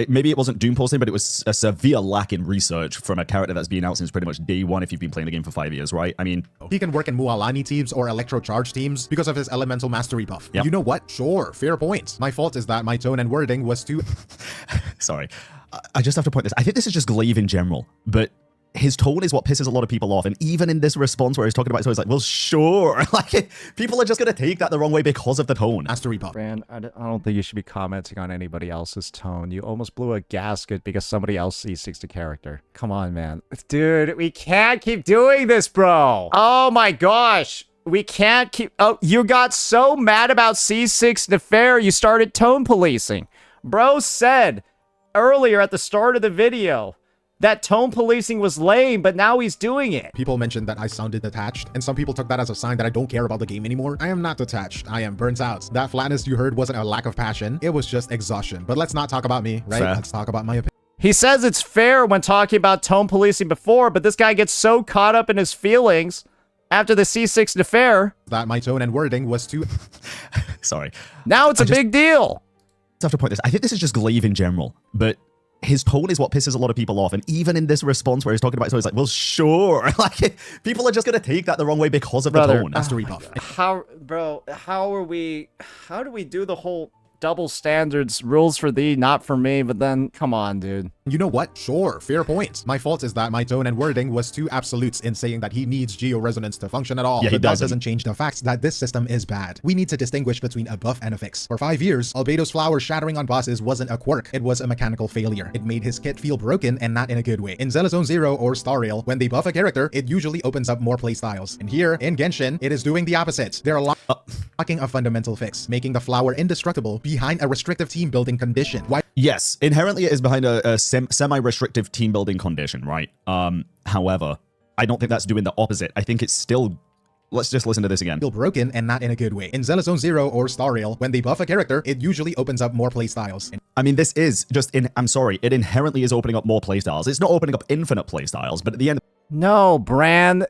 maybe it wasn't doom posting, but it was a severe lack in research from a character that's been out since pretty much day one if you've been playing the game for 5 years, right? I mean... He can work in Mualani teams or Electro Charge teams because of his elemental mastery buff. Yep. You know what? Sure, fair point. My fault is that my tone and wording was too... Sorry. I just have to point this. I think this is just Glaive in general, but his tone is what pisses a lot of people off. And even in this response where he's talking about it, so he's like, well, sure. Like, people are just going to take that the wrong way because of the tone. mastery buff. Brand, I don't think you should be commenting on anybody else's tone. You almost blew a gasket because somebody else C6'd a character. Come on, man. Dude, we can't keep doing this, bro. Oh my gosh. We can't keep... Oh, you got so mad about C6 Nefair, you started tone policing. Bro said earlier at the start of the video that tone policing was lame, but now he's doing it. People mentioned that I sounded detached, and some people took that as a sign that I don't care about the game anymore. I am not detached. I am burnt out. That flatness you heard wasn't a lack of passion. It was just exhaustion. But let's not talk about me, right? Fair. Let's talk about my opinion. He says it's fair when talking about tone policing before, but this guy gets so caught up in his feelings after the C6 Nefair. That my tone and wording was too... Sorry. Now it's a big deal. I have to point this. I think this is just Glaive in general, but his tone is what pisses a lot of people off. And even in this response where he's talking about it, so he's like, well, sure. Like, people are just going to take that the wrong way because of the tone. mastery buff. How do we do the whole double standards, rules for thee, not for me, but then, come on, dude. You know what? Sure, fair point. My fault is that my tone and wording was too absolutes in saying that he needs geo-resonance to function at all. Yeah, he but that doesn't. doesn't change the fact that this system is bad. We need to distinguish between a buff and a fix. For 5 years, Albedo's flower shattering on bosses wasn't a quirk. It was a mechanical failure. It made his kit feel broken and not in a good way. In Zelazone Zero or Star Rail, when they buff a character, it usually opens up more playstyles. And here, in Genshin, it is doing the opposite. They're lacking a fundamental fix, making the flower indestructible behind a restrictive team building condition. Why Yes, inherently it is behind a semi-restrictive team building condition, right? However, I don't think that's doing the opposite. I think it's still... Let's just listen to this again. Feel broken and not in a good way. In Xenozone Zero or Star Rail, when they buff a character, it usually opens up more playstyles. I mean, this is just I'm sorry, it inherently is opening up more playstyles. It's not opening up infinite playstyles, but at the end... No, Bran.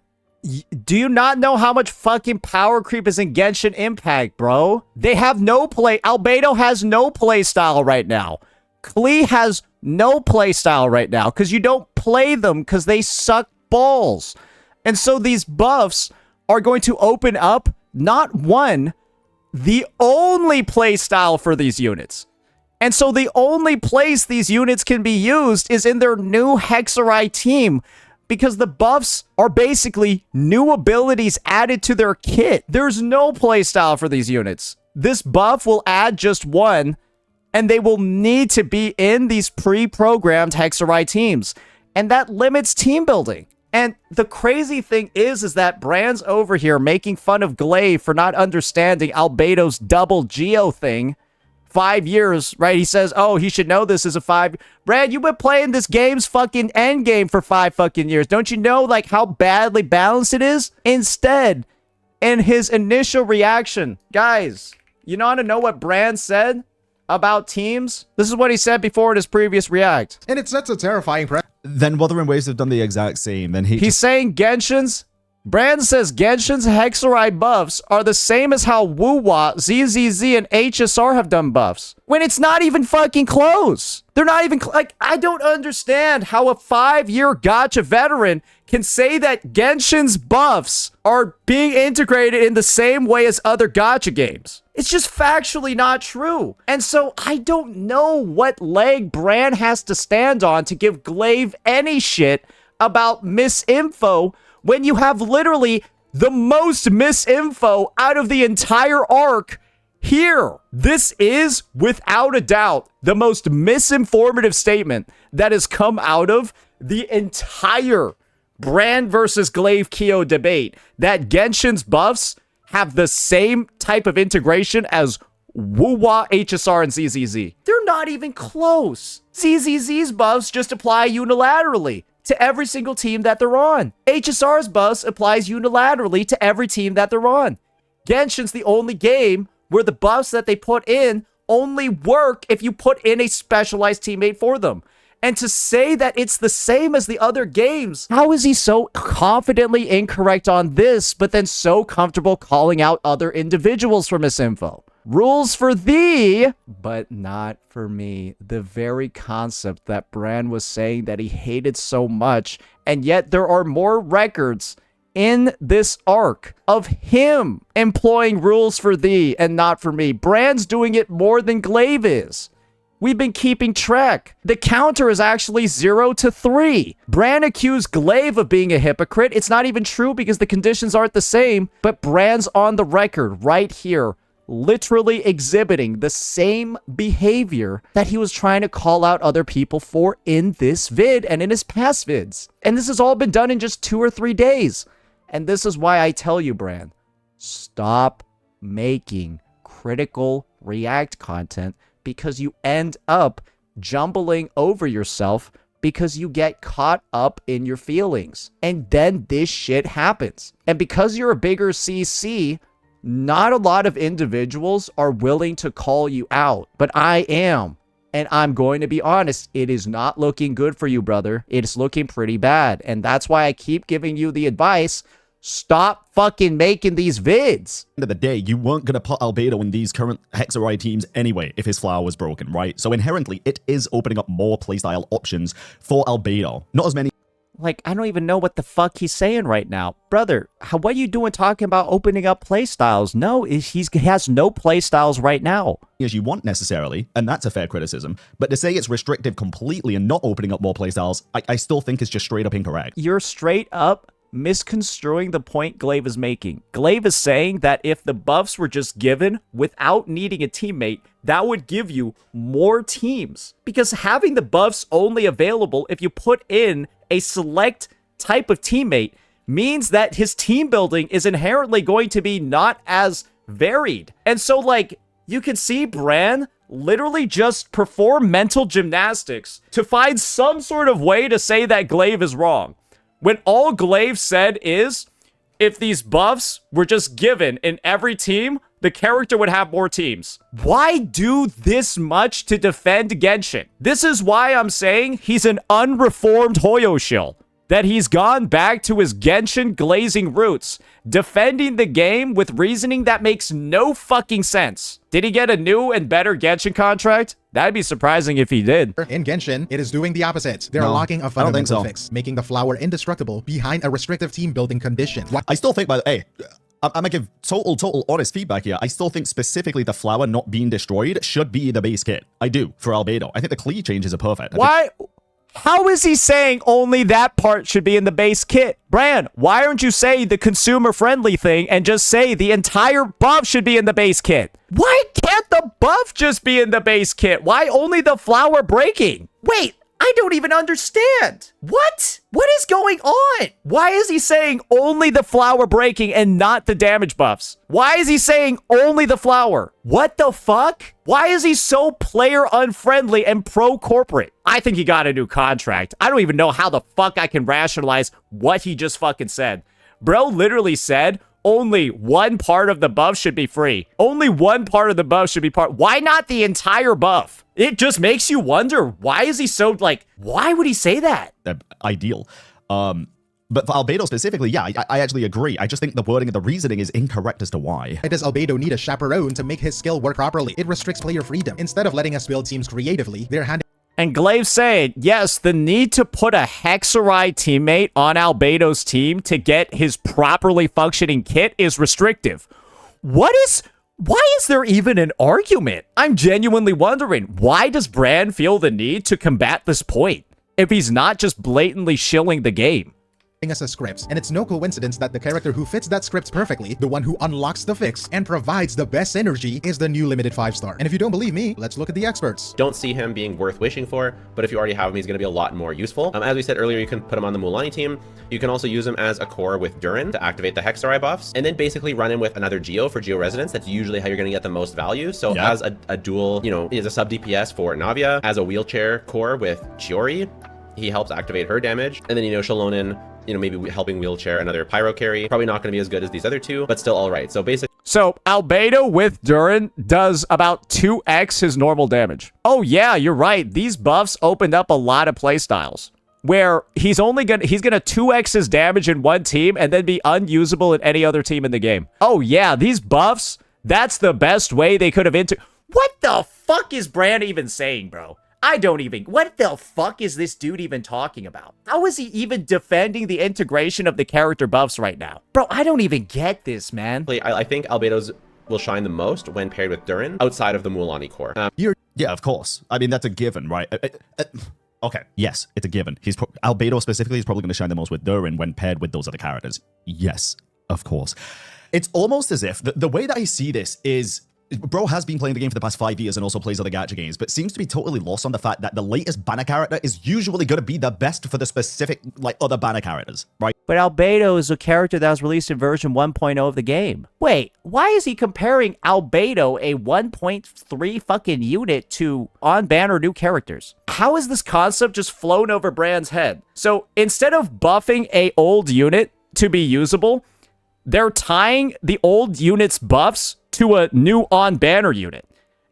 Do you not know how much fucking power creep is in Genshin Impact, bro? They have no play. Albedo has no playstyle right now. Klee has no playstyle right now because you don't play them because they suck balls. And so these buffs are going to open up not one, the only playstyle for these units. And so the only place these units can be used is in their new Hexarai team, because the buffs are basically new abilities added to their kit. There's no playstyle for these units. This buff will add just one, and they will need to be in these pre-programmed Hexarai teams. And that limits team building. And the crazy thing is that Bran's over here making fun of Glaive for not understanding Albedo's double Geo thing. 5 years, right? He says, oh, he should know this is a 5. Brad, you've been playing this game's fucking end game for 5 fucking years. Don't you know, like, how badly balanced it is? Instead, in his initial reaction, guys, you want to know what Brand said about teams? This is what he said before in his previous react. And it sets a terrifying precedent. Then Wuthering Waves have done the exact same. Then he's saying Brand says Genshin's Hexarai buffs are the same as how Wuwa, ZZZ, and HSR have done buffs. When it's not even fucking close. They're not even, like, I don't understand how a 5-year gacha veteran can say that Genshin's buffs are being integrated in the same way as other gacha games. It's just factually not true. And so I don't know what leg Brand has to stand on to give Glaive any shit about misinfo when you have literally the most misinfo out of the entire arc here. This is, without a doubt, the most misinformative statement that has come out of the entire Brand versus Glaive Kyo debate, that Genshin's buffs have the same type of integration as Wuwa, HSR, and ZZZ. They're not even close. ZZZ's buffs just apply unilaterally to every single team that they're on. HSR's buffs applies unilaterally to every team that they're on. Genshin's the only game where the buffs that they put in only work if you put in a specialized teammate for them. And to say that it's the same as the other games, how is he so confidently incorrect on this, but then so comfortable calling out other individuals for misinfo? Rules for thee, but not for me. The very concept that Brand was saying that he hated so much, and yet there are more records in this arc of him employing rules for thee and not for me. Brand's doing it more than Glaive is. We've been keeping track. The counter is actually 0-3. Brand accused Glaive of being a hypocrite. It's not even true because the conditions aren't the same, but Brand's on the record right here, literally exhibiting the same behavior that he was trying to call out other people for in this vid and in his past vids. And this has all been done in just 2 or 3 days. And this is why I tell you, Brand, stop making critical React content, because you end up jumbling over yourself because you get caught up in your feelings. And then this shit happens. And because you're a bigger CC, not a lot of individuals are willing to call you out, but I am. And I'm going to be honest, it is not looking good for you, brother. It's looking pretty bad. And that's why I keep giving you the advice, stop fucking making these vids. End of the day, you weren't going to put Albedo in these current Hexarai teams anyway if his flower was broken, right? So inherently, it is opening up more playstyle options for Albedo. Not as many. Like, I don't even know what the fuck he's saying right now. Brother, what are you doing talking about opening up playstyles? No, he has no playstyles right now. As you want necessarily, and that's a fair criticism, but to say it's restrictive completely and not opening up more playstyles, I still think is just straight up incorrect. You're straight up misconstruing the point Glaive is making. Glaive is saying that if the buffs were just given without needing a teammate, that would give you more teams. Because having the buffs only available if you put in a select type of teammate means that his team building is inherently going to be not as varied. And so, like, you can see Bran literally just perform mental gymnastics to find some sort of way to say that Glaive is wrong. When all Glaive said is, if these buffs were just given in every team, the character would have more teams. Why do this much to defend Genshin? This is why I'm saying he's an unreformed Hoyo shill. That he's gone back to his Genshin glazing roots, defending the game with reasoning that makes no fucking sense. Did he get a new and better Genshin contract? That'd be surprising if he did. In Genshin, it is doing the opposite. They're locking a fundamental fix, making the flower indestructible behind a restrictive team building condition. I still think, by the way, I'm gonna give total honest feedback here. I still think specifically the flower not being destroyed should be the base kit. I do, for Albedo. I think the Klee changes are perfect. Why? How is he saying only that part should be in the base kit? Bran, why aren't you saying the consumer-friendly thing and just say the entire buff should be in the base kit? Why can't the buff just be in the base kit? Why only the flower breaking? Wait, I don't even understand. What? What is going on? Why is he saying only the flower breaking and not the damage buffs? Why is he saying only the flower? What the fuck? Why is he so player unfriendly and pro-corporate? I think he got a new contract. I don't even know how the fuck I can rationalize what he just fucking said. Bro literally said only one part of the buff should be free. Only one part of the buff should be Why not the entire buff? It just makes you wonder, why is he so, like, why would he say that? Ideal. But for Albedo specifically, yeah, I actually agree. I just think the wording of the reasoning is incorrect as to why. Does Albedo need a chaperone to make his skill work properly? It restricts player freedom. Instead of letting us build teams creatively, they're handing... And Glaive saying, yes, the need to put a Hexarai teammate on Albedo's team to get his properly functioning kit is restrictive. Why is there even an argument? I'm genuinely wondering, why does Bran feel the need to combat this point if he's not just blatantly shilling the game? us a script, and it's no coincidence that the character who fits that script perfectly, the one who unlocks the fix and provides the best synergy, is the new limited 5-star. And if you don't believe me, let's look at the experts. Don't see him being worth wishing for, but if you already have him, he's going to be a lot more useful. As we said earlier, you can put him on the Mulanni team. You can also use him as a core with Durin to activate the Hexarai buffs, and then basically run him with another Geo for Geo Resonance. That's usually how you're going to get the most value. So as a dual, you know, is a sub DPS for Navia, as a wheelchair core with Chiori, he helps activate her damage, and then, you know, Shalonin, you know, maybe helping wheelchair another pyro carry. Probably not going to be as good as these other two, but still all right. So basically... So Albedo with Durin does about 2x his normal damage. Oh yeah, you're right. These buffs opened up a lot of playstyles where he's gonna 2x his damage in one team and then be unusable in any other team in the game. Oh yeah, these buffs, that's the best way they could have What the fuck is Bran even saying, bro? What the fuck is this dude even talking about? How is he even defending the integration of the character buffs right now? Bro, I don't even get this, man. I think Albedo's will shine the most when paired with Durin outside of the Mulanni core. Yeah, of course. I mean, that's a given, right? Okay, yes, it's a given. Albedo specifically is probably going to shine the most with Durin when paired with those other characters. Yes, of course. It's almost as if the way that I see this is... Bro has been playing the game for the past 5 years and also plays other gacha games, but seems to be totally lost on the fact that the latest banner character is usually going to be the best for the specific, like, other banner characters, right? But Albedo is a character that was released in version 1.0 of the game. Wait, why is he comparing Albedo, a 1.3 fucking unit, to on-banner new characters? How is this concept just flown over Bran's head? So instead of buffing a old unit to be usable, they're tying the old unit's buffs to a new on-banner unit.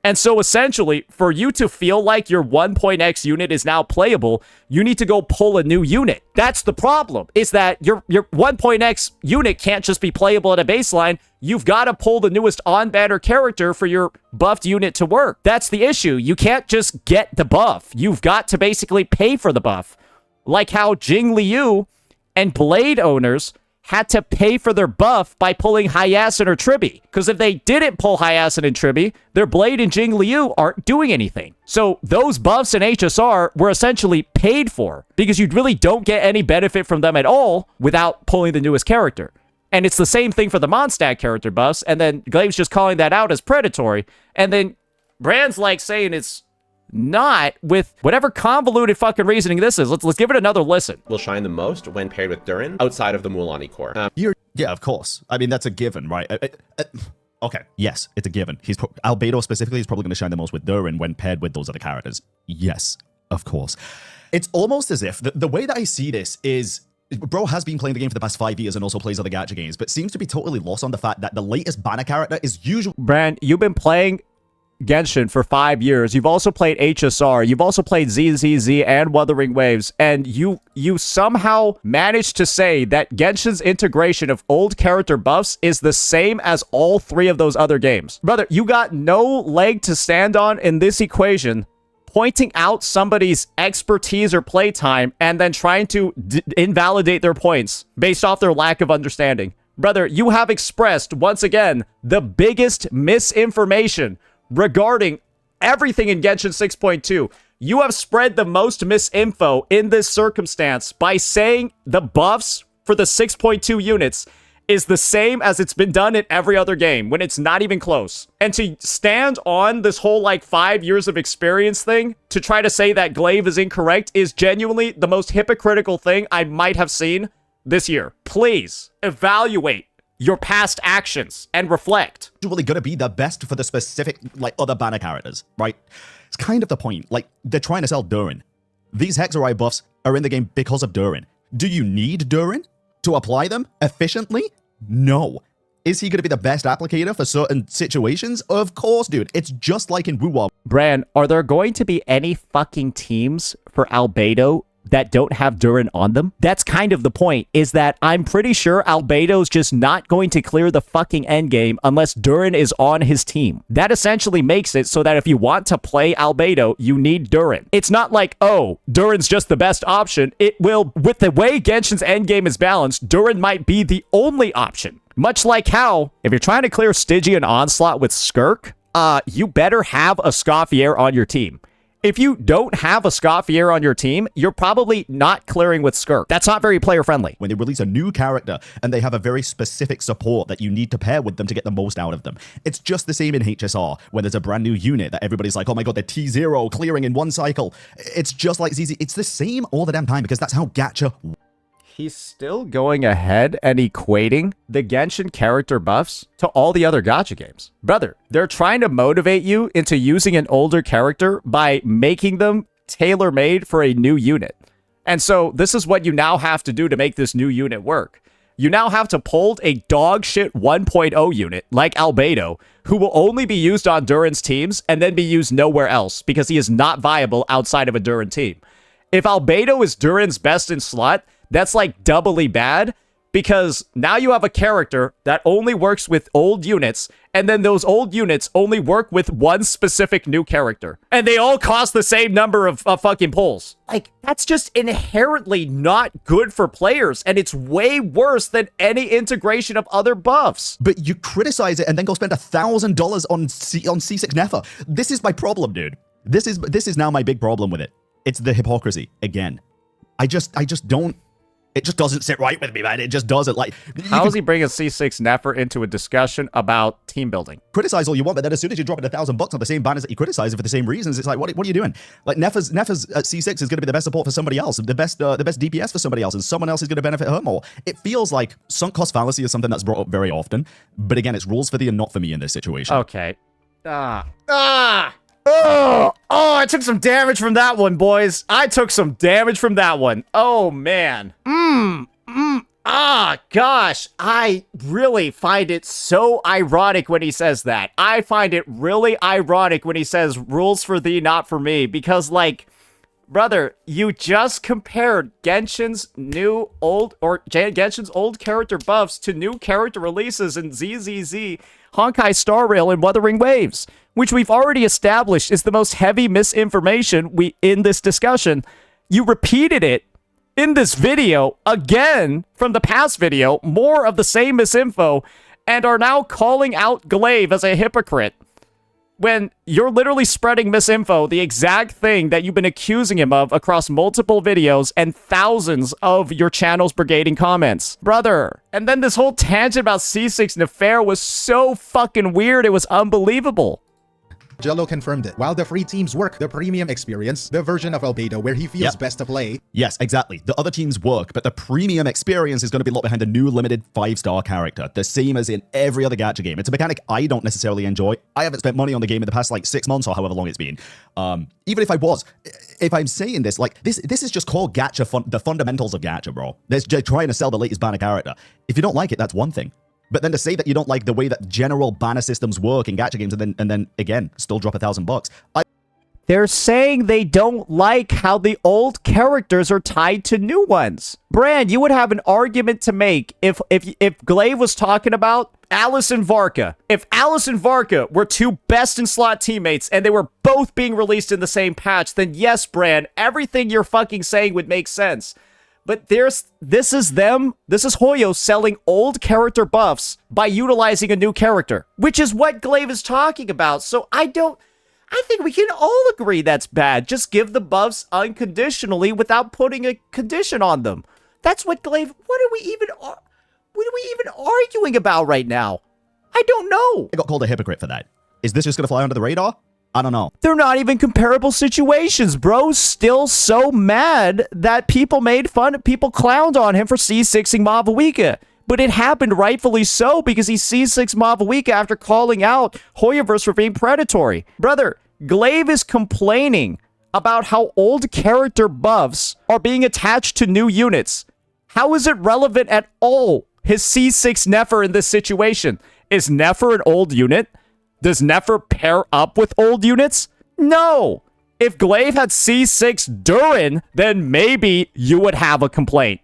And so essentially, for you to feel like your 1.x unit is now playable, you need to go pull a new unit. That's the problem, is that your 1.x unit can't just be playable at a baseline. You've got to pull the newest on-banner character for your buffed unit to work. That's the issue. You can't just get the buff. You've got to basically pay for the buff. Like how Jing Liu and Blade owners had to pay for their buff by pulling Hyacinth or Tribi. Because if they didn't pull Hyacinth and Tribi, their Blade and Jing Liu aren't doing anything. So those buffs in HSR were essentially paid for, because you really don't get any benefit from them at all without pulling the newest character. And it's the same thing for the Mondstadt character buffs, and then Glaive's just calling that out as predatory, and then Brand's like saying it's not, with whatever convoluted fucking reasoning this is. Let's give it another listen. Will shine the most when paired with Durin outside of the Mulanni core. Yeah, of course. I mean, that's a given, right? Okay, yes, it's a given. Albedo specifically is probably going to shine the most with Durin when paired with those other characters. Yes, of course. It's almost as if the way that I see this is, bro has been playing the game for the past 5 years and also plays other gacha games, but seems to be totally lost on the fact that the latest banner character is usually... Brand, you've been playing Genshin for 5 years. You've also played HSR. You've also played ZZZ and Wuthering Waves. And you somehow managed to say that Genshin's integration of old character buffs is the same as all 3 of those other games. Brother, you got no leg to stand on in this equation, pointing out somebody's expertise or playtime and then trying to invalidate their points based off their lack of understanding. Brother, you have expressed, once again, the biggest misinformation regarding everything in Genshin 6.2. You have spread the most misinfo in this circumstance by saying the buffs for the 6.2 units is the same as it's been done in every other game when it's not even close. And to stand on this whole like 5 years of experience thing to try to say that Glaive is incorrect is genuinely the most hypocritical thing I might have seen this year. Please evaluate your past actions and reflect. Usually going to be the best for the specific, like, other banner characters, right? It's kind of the point. Like, they're trying to sell Durin. These Hexarai buffs are in the game because of Durin. Do you need Durin to apply them efficiently? No. Is he going to be the best applicator for certain situations? Of course, dude. It's just like in Wuwa. Bran, are there going to be any fucking teams for Albedo that don't have Durin on them? That's kind of the point, is that I'm pretty sure Albedo's just not going to clear the fucking endgame unless Durin is on his team. That essentially makes it so that if you want to play Albedo, you need Durin. It's not like, oh, Durin's just the best option. It will, with the way Genshin's endgame is balanced, Durin might be the only option. Much like how, if you're trying to clear Stygian Onslaught with Skirk, you better have a Scoffier on your team. If you don't have a Scoffier on your team, you're probably not clearing with Skirk. That's not very player-friendly. When they release a new character and they have a very specific support that you need to pair with them to get the most out of them. It's just the same in HSR when there's a brand new unit that everybody's like, oh my god, they're T0 clearing in one cycle. It's just like ZZ. It's the same all the damn time because that's how Gacha... He's still going ahead and equating the Genshin character buffs to all the other gacha games. Brother, they're trying to motivate you into using an older character by making them tailor-made for a new unit. And so this is what you now have to do to make this new unit work. You now have to pull a dog shit 1.0 unit like Albedo, who will only be used on Durin's teams and then be used nowhere else because he is not viable outside of a Durin team. If Albedo is Durin's best in slot, that's like doubly bad because now you have a character that only works with old units, and then those old units only work with one specific new character, and they all cost the same number of fucking pulls. Like, that's just inherently not good for players, and it's way worse than any integration of other buffs. But you criticize it and then go spend $1,000 on C6 Nefer. This is my problem, dude. This is now my big problem with it. It's the hypocrisy again. I just don't. It just doesn't sit right with me, man. It just doesn't. Like, how is he bringing C6 Nefer into a discussion about team building? Criticize all you want, but then as soon as you drop it $1,000 on the same banners that you criticize for the same reasons, it's like, what are you doing? Like, Nefer's C6 is going to be the best support for somebody else, the best DPS for somebody else, and someone else is going to benefit her more. It feels like sunk cost fallacy is something that's brought up very often, but again, it's rules for thee and not for me in this situation. Okay. Oh, I took some damage from that one, boys. I took some damage from that one. Oh, man. Gosh. I really find it so ironic when he says that. I find it really ironic when he says rules for thee, not for me. Because, like, brother, you just compared Genshin's old character buffs to new character releases in ZZZ, Honkai Star Rail, and Wuthering Waves, which we've already established is the most heavy misinformation in this discussion. You repeated it in this video again from the past video, more of the same misinfo, and are now calling out Glaive as a hypocrite when you're literally spreading misinfo, the exact thing that you've been accusing him of across multiple videos and thousands of your channel's brigading comments. Brother. And then this whole tangent about C6 Nefer was so fucking weird, it was unbelievable. Jello confirmed it. While the free teams work, the premium experience, the version of Albedo where he feels best to play. Yes, exactly. The other teams work, but the premium experience is going to be locked behind a new limited 5-star character. The same as in every other gacha game. It's a mechanic I don't necessarily enjoy. I haven't spent money on the game in the past like 6 months or however long it's been. Even if I'm saying this, like this is just called gacha, the fundamentals of gacha, bro. They're just trying to sell the latest banner character. If you don't like it, that's one thing. But then to say that you don't like the way that general banner systems work in gacha games and then again, still drop $1,000. They're saying they don't like how the old characters are tied to new ones. Brand, you would have an argument to make if Glaive was talking about Alice and Varka. If Alice and Varka were two best-in-slot teammates and they were both being released in the same patch, then yes, Brand, everything you're fucking saying would make sense. But this is Hoyo selling old character buffs by utilizing a new character, which is what Glaive is talking about. So I think we can all agree that's bad. Just give the buffs unconditionally without putting a condition on them. That's what Glaive, what are we even arguing about right now? I don't know. I got called a hypocrite for that. Is this just going to fly under the radar? I don't know. They're not even comparable situations, bro. Still so mad that people made fun, people clowned on him for C6ing Mavuika. But it happened rightfully so because he C6 Mavuika after calling out Hoyoverse for being predatory. Brother, Glaive is complaining about how old character buffs are being attached to new units. How is it relevant at all, his C6 Nefer in this situation? Is Nefer an old unit? Does Nefer pair up with old units? No. If Glaive had C6 Durin, then maybe you would have a complaint.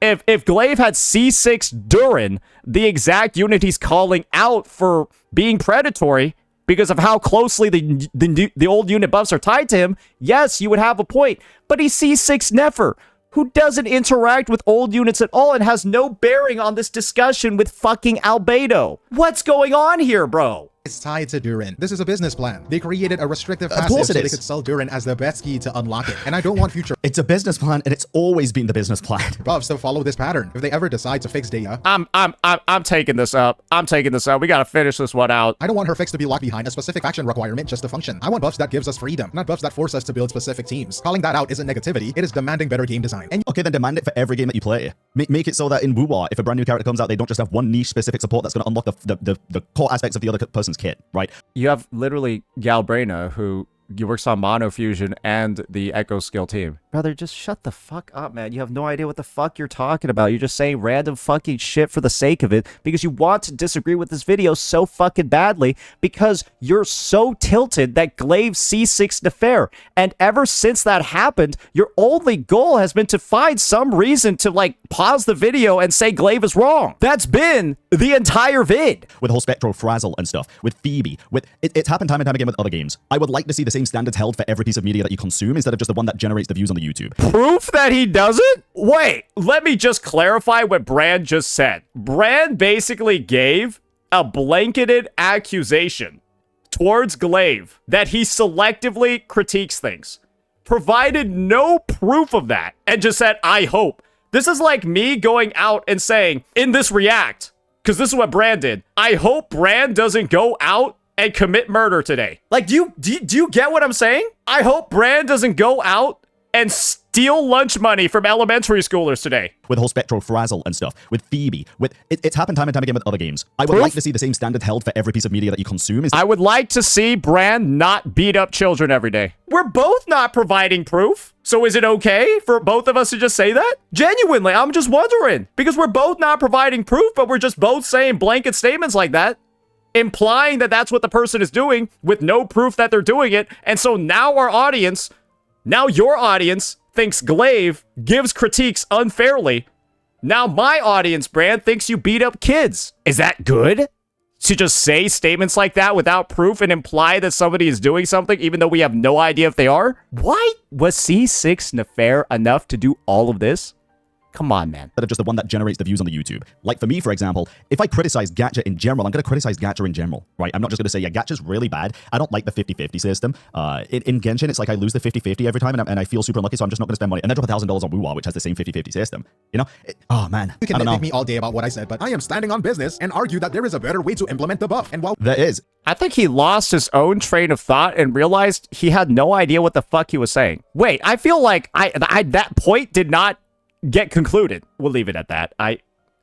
If Glaive had C6 Durin, the exact unit he's calling out for being predatory because of how closely the old unit buffs are tied to him, yes, you would have a point. But he's C6 Nefer, who doesn't interact with old units at all and has no bearing on this discussion with fucking Albedo. What's going on here, bro? It's tied to Durin. This is a business plan. They created a restrictive passive so they could sell Durin as the best key to unlock it. And I don't want future It's a business plan, and it's always been the business plan. buffs to follow this pattern. If they ever decide to fix Daya, I'm taking this up. I'm taking this up. We gotta finish this one out. I don't want her fix to be locked behind a specific action requirement just to function. I want buffs that gives us freedom, not buffs that force us to build specific teams. Calling that out isn't negativity. It is demanding better game design. And Okay, then demand it for every game that you play. Make it so that in Wuwa, if a brand new character comes out, they don't just have one niche specific support that's going to unlock the core aspects of the other person's kit, right? You have literally Galbrena, who works on Mono Fusion and the Echo Skill team. Brother, just shut the fuck up, man. You have no idea what the fuck you're talking about. You're just saying random fucking shit for the sake of it because you want to disagree with this video so fucking badly because you're so tilted that Glaive C6 Nefer. And ever since that happened, your only goal has been to find some reason to, like, pause the video and say Glaive is wrong. That's been the entire vid. With the whole Spectral Frazzle and stuff, with Phoebe, it's happened time and time again with other games. I would like to see the same standards held for every piece of media that you consume instead of just the one that generates the views on the YouTube. Proof that he doesn't? Wait, let me just clarify what Brand just said. Brand basically gave a blanketed accusation towards Glaive that he selectively critiques things, provided no proof of that, and just said, I hope. This is like me going out and saying, in this react, because this is what Brand did, I hope Brand doesn't go out and commit murder today. Like, do you get what I'm saying? I hope Brand doesn't go out and steal lunch money from elementary schoolers today. With the whole Spectral Frazzle and stuff, with Phoebe, it's happened time and time again with other games. I would like to see the same standard held for every piece of media that you consume. I would like to see Brand not beat up children every day. We're both not providing proof. So is it okay for both of us to just say that? Genuinely, I'm just wondering. Because we're both not providing proof, but we're just both saying blanket statements like that, implying that that's what the person is doing with no proof that they're doing it. And so now your audience thinks Glaive gives critiques unfairly. Now my audience, Brand, thinks you beat up kids. Is that good? To just say statements like that without proof and imply that somebody is doing something even though we have no idea if they are? Why was C6 Nefer enough to do all of this? Come on, man. Instead of just the one that generates the views on the YouTube. Like for me, for example, if I criticize Gacha in general, I'm going to criticize Gacha in general, right? I'm not just going to say, yeah, Gacha's really bad. I don't like the 50-50 system. In Genshin, it's like I lose the 50-50 every time, and I feel super unlucky, so I'm just not going to spend money. And then drop $1,000 on Wuwa, which has the same 50-50 system. You know? Oh, man. You can nitpick me all day about what I said, but I am standing on business and argue that there is a better way to implement the buff. And while there is. I think he lost his own train of thought and realized he had no idea what the fuck he was saying. Wait, I feel like that point did not get concluded. We'll leave it at that.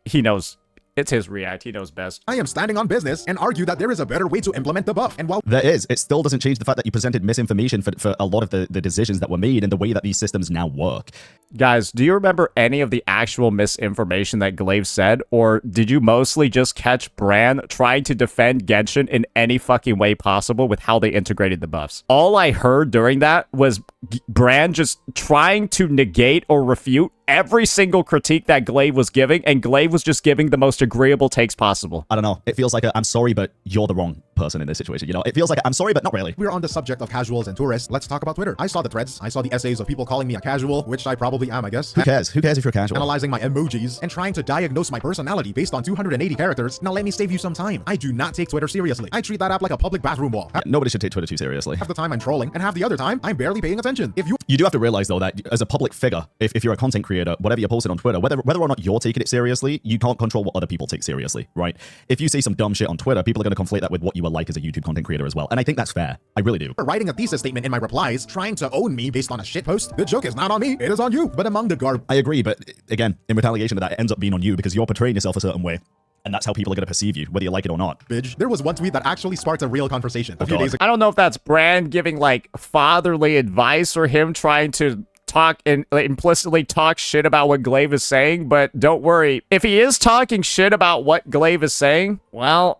He knows. It's his react. He knows best. I am standing on business and argue that there is a better way to implement the buff. And while there is, it still doesn't change the fact that you presented misinformation for a lot of the decisions that were made and the way that these systems now work. Guys, do you remember any of the actual misinformation that Glaive said? Or did you mostly just catch Bran trying to defend Genshin in any fucking way possible with how they integrated the buffs? All I heard during that was Bran just trying to negate or refute every single critique that Glaive was giving, and Glaive was just giving the most agreeable takes possible. I don't know. It feels like I'm sorry, but you're the wrong person in this situation. You know, it feels like I'm sorry, but not really. we're on the subject of casuals and tourists, let's talk about Twitter. I saw the threads. I saw the essays of people calling me a casual, which I probably am, I guess. Who cares? Who cares if you're casual? Analyzing my emojis and trying to diagnose my personality based on 280 characters. Now let me save you some time. I do not take Twitter seriously. I treat that app like a public bathroom wall. Nobody should take Twitter too seriously. Half the time I'm trolling, and half the other time I'm barely paying attention. If you do have to realize, though, that as a public figure, if you're a content creator, whatever you're posting on Twitter, whether or not you're taking it seriously, you can't control what other people take seriously, right? If you say some dumb shit on Twitter, people are going to conflate that with what you were like as a YouTube content creator as well. And I think that's fair. I really do. writing a thesis statement in my replies, trying to own me based on a shit post, the joke is not on me, it is on you. But among the garb, I agree, but again, in retaliation to that, it ends up being on you because you're portraying yourself a certain way. And that's how people are going to perceive you, whether you like it or not. bitch, there was one tweet that actually sparked a real conversation a few God. days ago. I don't know if that's Bran giving like fatherly advice or him trying to talk and implicitly talk shit about what Glaive is saying, but don't worry. If he is talking shit about what Glaive is saying, well.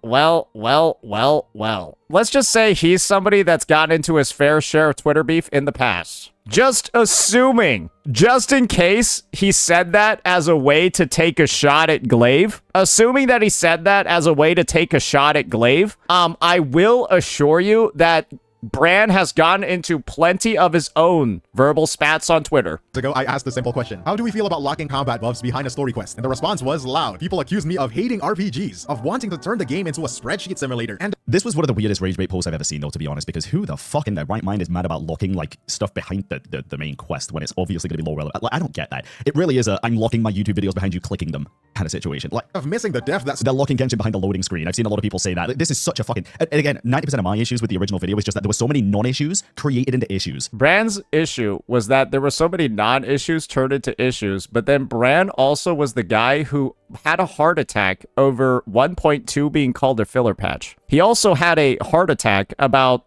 Let's just say he's somebody that's gotten into his fair share of Twitter beef in the past. Just assuming, just in case he said that as a way to take a shot at Glaive, assuming that he said that as a way to take a shot at Glaive, I will assure you that Bran has gotten into plenty of his own verbal spats on Twitter. Ago, I asked a simple question. How do we feel about locking combat buffs behind a story quest? And the response was loud. People accused me of hating RPGs, of wanting to turn the game into a spreadsheet simulator. And This was one of the weirdest rage bait posts I've ever seen, though, to be honest, because who the fuck in their right mind is mad about locking, like, stuff behind the main quest when it's obviously going to be low relevant? Like, I don't get that. It really is a, I'm locking my YouTube videos behind you clicking them kind of situation. Like, of missing the depth that's they're locking Genshin behind the loading screen. I've seen a lot of people say that. Like, this is such a fucking... And again, 90% of my issues with the original video is just that there were so many non-issues created into issues. Bran's issue was that there were so many non-issues turned into issues, but then Bran also was the guy who had a heart attack over 1.2 being called a filler patch. He also had a heart attack about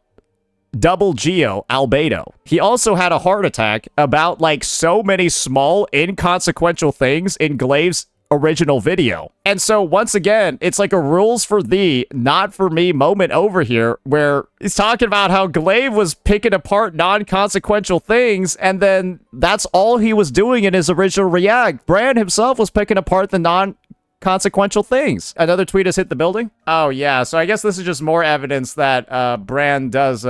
double Geo albedo. He also had a heart attack about like so many small inconsequential things in Glaive's original video. And so once again, it's like a rules for thee, not for me moment over here, where he's talking about how Glaive was picking apart non-consequential things, and then that's all he was doing in his original react. Bran himself was picking apart the non-consequential things. Another tweet has hit the building. Oh yeah, so I guess this is just more evidence that Bran does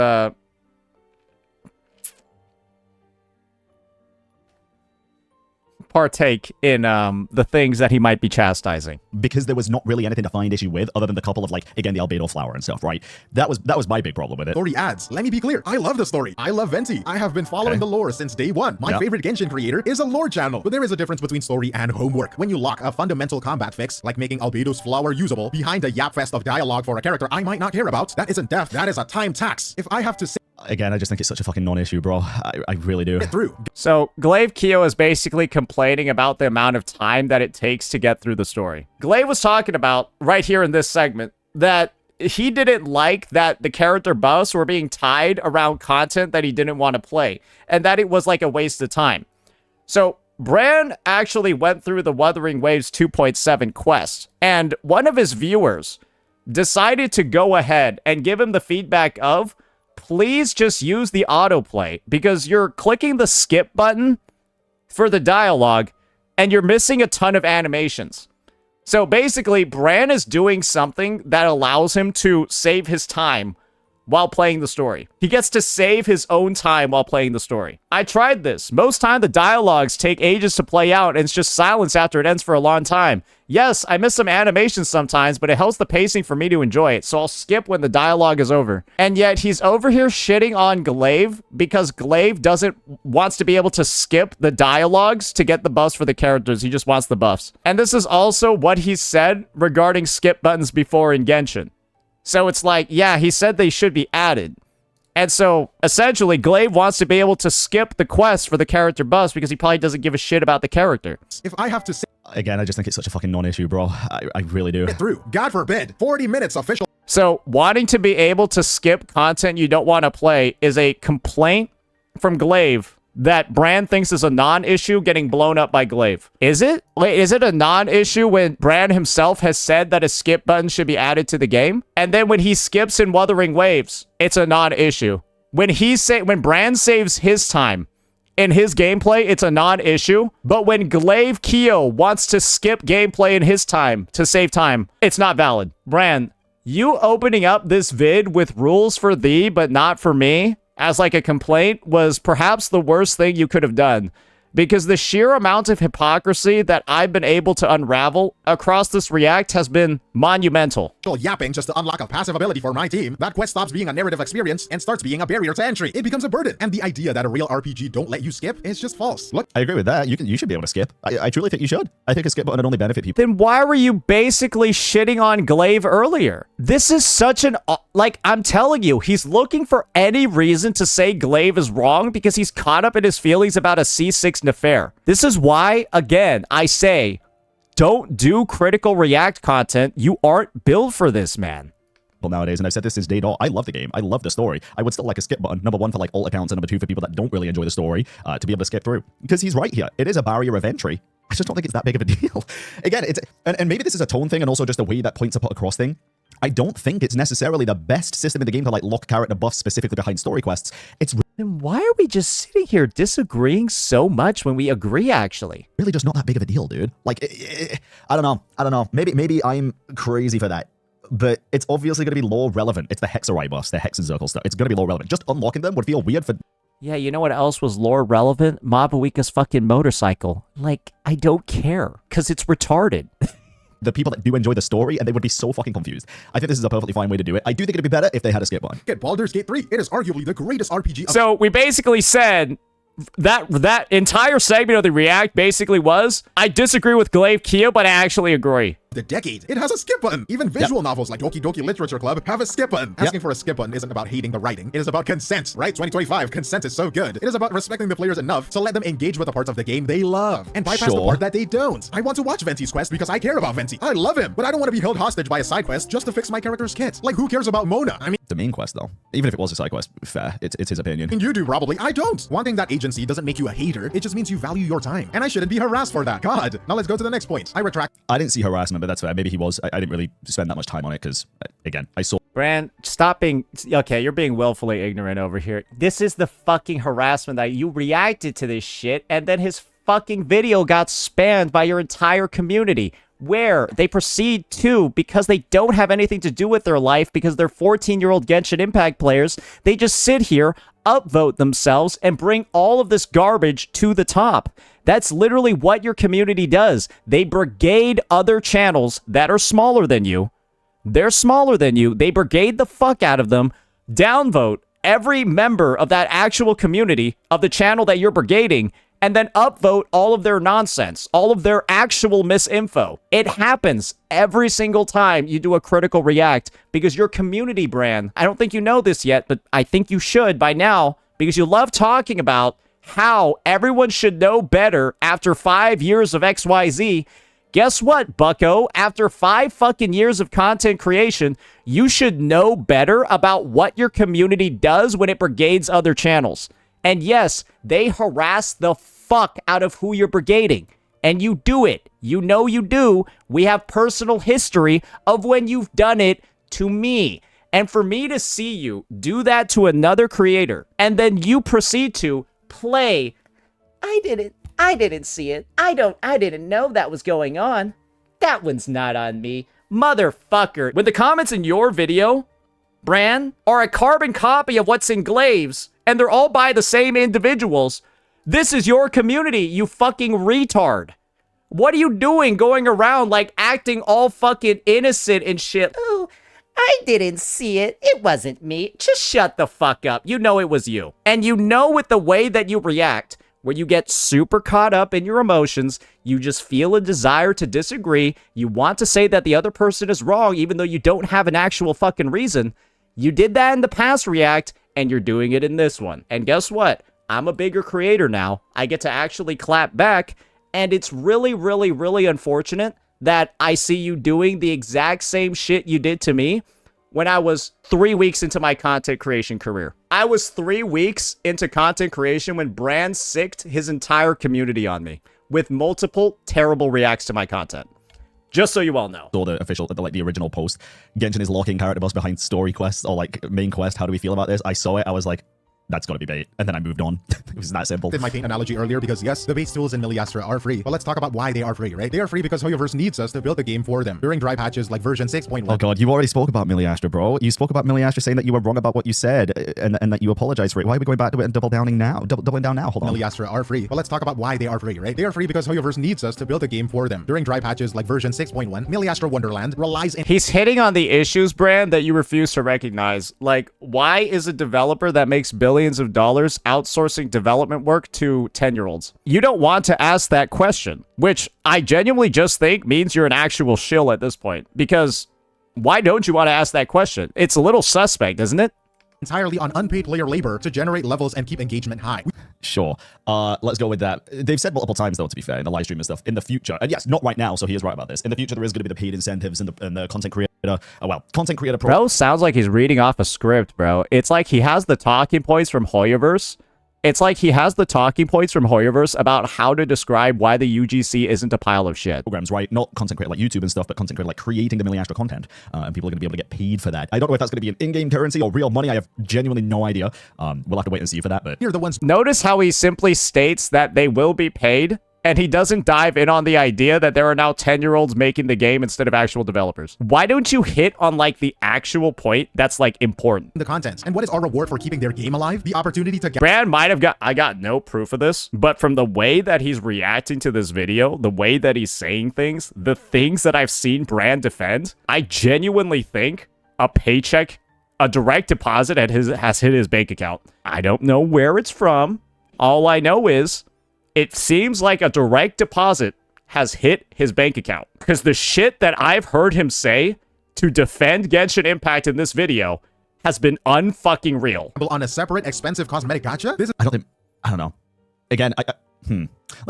partake in the things that he might be chastising. Because there was not really anything to find issue with other than the couple of, like, again, the albedo flower and stuff, right? That was my big problem with it. story adds. Let me be clear. I love the story. I love Venti. I have been following the lore since day one. My favorite Genshin creator is a lore channel. But there is a difference between story and homework. When you lock a fundamental combat fix, like making Albedo's flower usable, behind a yap fest of dialogue for a character I might not care about, that isn't depth. That is a time tax. If I have to say Again, I just think it's such a fucking non-issue, bro. I really do. it through, So Glaive Keo is basically complaining about the amount of time that it takes to get through the story. Glaive was talking about, right here in this segment, that he didn't like that the character buffs were being tied around content that he didn't want to play, and that it was like a waste of time. So Bran actually went through the Wuthering Waves 2.7 quest, and one of his viewers decided to go ahead and give him the feedback of, please just use the autoplay, because you're clicking the skip button for the dialogue and you're missing a ton of animations. So basically, Bran is doing something that allows him to save his time while playing the story. He gets to save his own time while playing the story. I tried this. Most time the dialogues take ages to play out and it's just silence after it ends for a long time. Yes, I miss some animations sometimes, but it helps the pacing for me to enjoy it, so I'll skip when the dialogue is over. And yet he's over here shitting on Glaive because Glaive wants to be able to skip the dialogues to get the buffs for the characters. He just wants the buffs. And this is also what he said regarding skip buttons before in Genshin. So it's like, yeah, he said they should be added. And so, essentially, Glaive wants to be able to skip the quest for the character buffs because he probably doesn't give a shit about the character. If I have to say Again, I just think it's such a fucking non-issue, bro. I really do. it through, God forbid, 40 minutes official. So, wanting to be able to skip content you don't want to play is a complaint from Glaive that Brand thinks is a non-issue getting blown up by Glaive. Is it? Wait, is it a non-issue when Brand himself has said that a skip button should be added to the game? And then when he skips in Wuthering Waves, it's a non-issue. When Brand saves his time in his gameplay, it's a non-issue. But when Glaive Keo wants to skip gameplay in his time to save time, it's not valid. Brand, you opening up this vid with rules for thee but not for me as like a complaint was perhaps the worst thing you could have done, because the sheer amount of hypocrisy that I've been able to unravel across this react has been monumental. Yapping just to unlock a passive ability for my team. That quest stops being a narrative experience and starts being a barrier to entry. It becomes a burden. And the idea that a real RPG don't let you skip is just false. Look, I agree with that. You should be able to skip. I truly think you should. I think a skip button would only benefit people. Then why were you basically shitting on Glaive earlier? This is such an... Like, I'm telling you, he's looking for any reason to say Glaive is wrong because he's caught up in his feelings about a C6 Nefair. This is why, again, I say, don't do critical react content. You aren't built for this, man. Nowadays, and I've said this since day dot, I love the game. I love the story. I would still like a skip button, number one for like alt accounts, and number two for people that don't really enjoy the story, to be able to skip through. Because he's right here. It is a barrier of entry. I just don't think it's that big of a deal. Again, and maybe this is a tone thing and also just a way that points are put across thing. I don't think it's necessarily the best system in the game to like lock character buffs specifically behind story quests. It's Then why are we just sitting here disagreeing so much when we agree, actually? really just not that big of a deal, dude. Like, I don't know. Maybe I'm crazy for that. But it's obviously going to be lore relevant. It's the Hexarai buffs, the Hex and Circle stuff. It's going to be lore relevant. Just unlocking them would feel weird for... Yeah, you know what else was lore relevant? Mabuika's fucking motorcycle. Like, I don't care, because it's retarded. The people that do enjoy the story, and they would be so fucking confused. I think this is a perfectly fine way to do it. I do think it'd be better if they had a skip button. get Baldur's Gate 3. It is arguably the greatest RPG of So we basically said that entire segment of the react basically was, I disagree with Glaive Keo, but I actually agree. the decade. It has a skip button. Even visual novels like Doki Doki Literature Club have a skip button. Asking for a skip button isn't about hating the writing. It is about consent, right? 2025, consent is so good. It is about respecting the players enough to let them engage with the parts of the game they love and bypass the part that they don't. I want to watch Venti's quest because I care about Venti. I love him, but I don't want to be held hostage by a side quest just to fix my character's kit. Like, who cares about Mona? I mean, The main quest, though. Even if it was a side quest, fair. It's his opinion. you do probably. I don't. Wanting that agency doesn't make you a hater. It just means you value your time. And I shouldn't be harassed for that. God. Now let's go to the next point. I retract. I didn't see harassment, but that's fair. Maybe he was. I didn't really spend that much time on it because, again, I saw... Brand, stop being... Okay, you're being willfully ignorant over here. This is the fucking harassment that you reacted to this shit, and then his fucking video got spammed by your entire community, where they proceed to, because they don't have anything to do with their life, because they're 14-year-old Genshin Impact players, they just sit here, upvote themselves, and bring all of this garbage to the top. That's literally what your community does. They brigade other channels that are smaller than you. They're smaller than you. They brigade the fuck out of them, downvote every member of that actual community of the channel that you're brigading, and then upvote all of their nonsense, all of their actual misinfo. It happens every single time you do a critical react because your community brand, I don't think you know this yet, but I think you should by now, because you love talking about how everyone should know better after 5 years of XYZ. Guess what, bucko? After 5 fucking years of content creation, you should know better about what your community does when it brigades other channels. And yes, they harass the fuck out of who you're brigading. And you do it. You know you do. We have personal history of when you've done it to me. And for me to see you do that to another creator, and then you proceed to play, I didn't see it. I didn't know that was going on. That one's not on me. Motherfucker. When the comments in your video Bran, are a carbon copy of what's in Glaives, and they're all by the same individuals. This is your community, you fucking retard. What are you doing going around like acting all fucking innocent and shit? Oh, I didn't see it. It wasn't me. Just shut the fuck up. You know it was you. And you know with the way that you react, where you get super caught up in your emotions, you just feel a desire to disagree, you want to say that the other person is wrong even though you don't have an actual fucking reason. You did that in the past React, and you're doing it in this one. And guess what? I'm a bigger creator now. I get to actually clap back. And it's really, really, really unfortunate that I see you doing the exact same shit you did to me when I was 3 weeks into my content creation career. I was 3 weeks into content creation when Bran sicked his entire community on me with multiple terrible reacts to my content. Just so you all know. So the official, the original post, Genshin is locking character boss behind story quests or like main quest. How do we feel about this? I saw it. I was like, that's gotta be bait. And then I moved on. It was that simple. Did my paint analogy earlier because yes, the base tools in Miliastra are free. But let's talk about why they are free, right? They are free because Hoyoverse needs us to build the game for them during dry patches like version 6.1. Oh god, you already spoke about Miliastra, bro. You spoke about Miliastra saying that you were wrong about what you said and that you apologized for it. Why are we going back to it and doubling down now? Hold on. Miliastra are free. But let's talk about why they are free, right? They are free because Hoyoverse needs us to build a game for them. During dry patches like version 6.1, Miliastra Wonderland relies in— He's hitting on the issues, Brand, that you refuse to recognize. Like, why is a developer that makes billions of dollars outsourcing development work to 10-year-olds? You don't want to ask that question, which I genuinely just think means you're an actual shill at this point. Because why don't you want to ask that question? It's a little suspect, isn't it? entirely on unpaid player labor to generate levels and keep engagement high. Sure. Let's go with that. They've said multiple times, though, to be fair, in the live stream and stuff, in the future, and yes, not right now, so he is right about this. In the future, there is going to be the paid incentives and the content creator, Bro sounds like he's reading off a script, bro. It's like he has the talking points from Hoyoverse. About how to describe why the UGC isn't a pile of shit. Programs, right? Not content creator like YouTube and stuff, but content creator like creating the Million Astro content. And people are going to be able to get paid for that. I don't know if that's going to be an in-game currency or real money. I have genuinely no idea. We'll have to wait and see for that, but you're the ones. Notice how he simply states that they will be paid, and he doesn't dive in on the idea that there are now 10-year-olds making the game instead of actual developers. Why don't you hit on, like, the actual point that's, like, important? The contents. And what is our reward for keeping their game alive? The opportunity to get— Brand might have I got no proof of this, but from the way that he's reacting to this video, the way that he's saying things, the things that I've seen Brand defend, I genuinely think a paycheck, a direct deposit has hit his bank account. I don't know where it's from. All I know is it seems like a direct deposit has hit his bank account. Because the shit that I've heard him say to defend Genshin Impact in this video has been unfucking real. On a separate expensive cosmetic gacha? This is— I don't know. Again, let me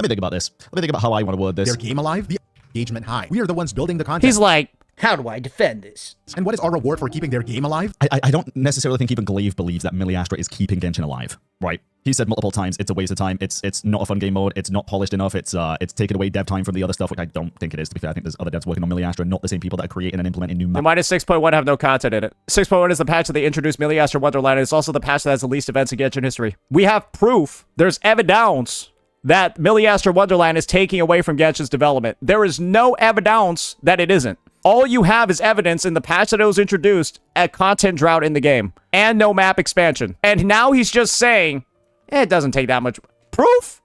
think about this. Let me think about how I want to word this. their game alive? The engagement high. We are the ones building the content. He's like, how do I defend this? And what is our reward for keeping their game alive? I don't necessarily think even Glaive believes that Miliastra is keeping Genshin alive, right? He said multiple times it's a waste of time. It's not a fun game mode. It's not polished enough. It's taken away dev time from the other stuff, which I don't think it is. To be fair, I think there's other devs working on Miliastra, not the same people that are creating and implementing new maps. Minus 6.1 have no content in it. 6.1 is the patch that they introduced Miliastra Wonderland, and it's also the patch that has the least events in Genshin history. We have proof. There's evidence that Miliastra Wonderland is taking away from Genshin's development. There is no evidence that it isn't. All you have is evidence in the patch that it was introduced, a content drought in the game, and no map expansion. And now he's just saying, it doesn't take that much. Proof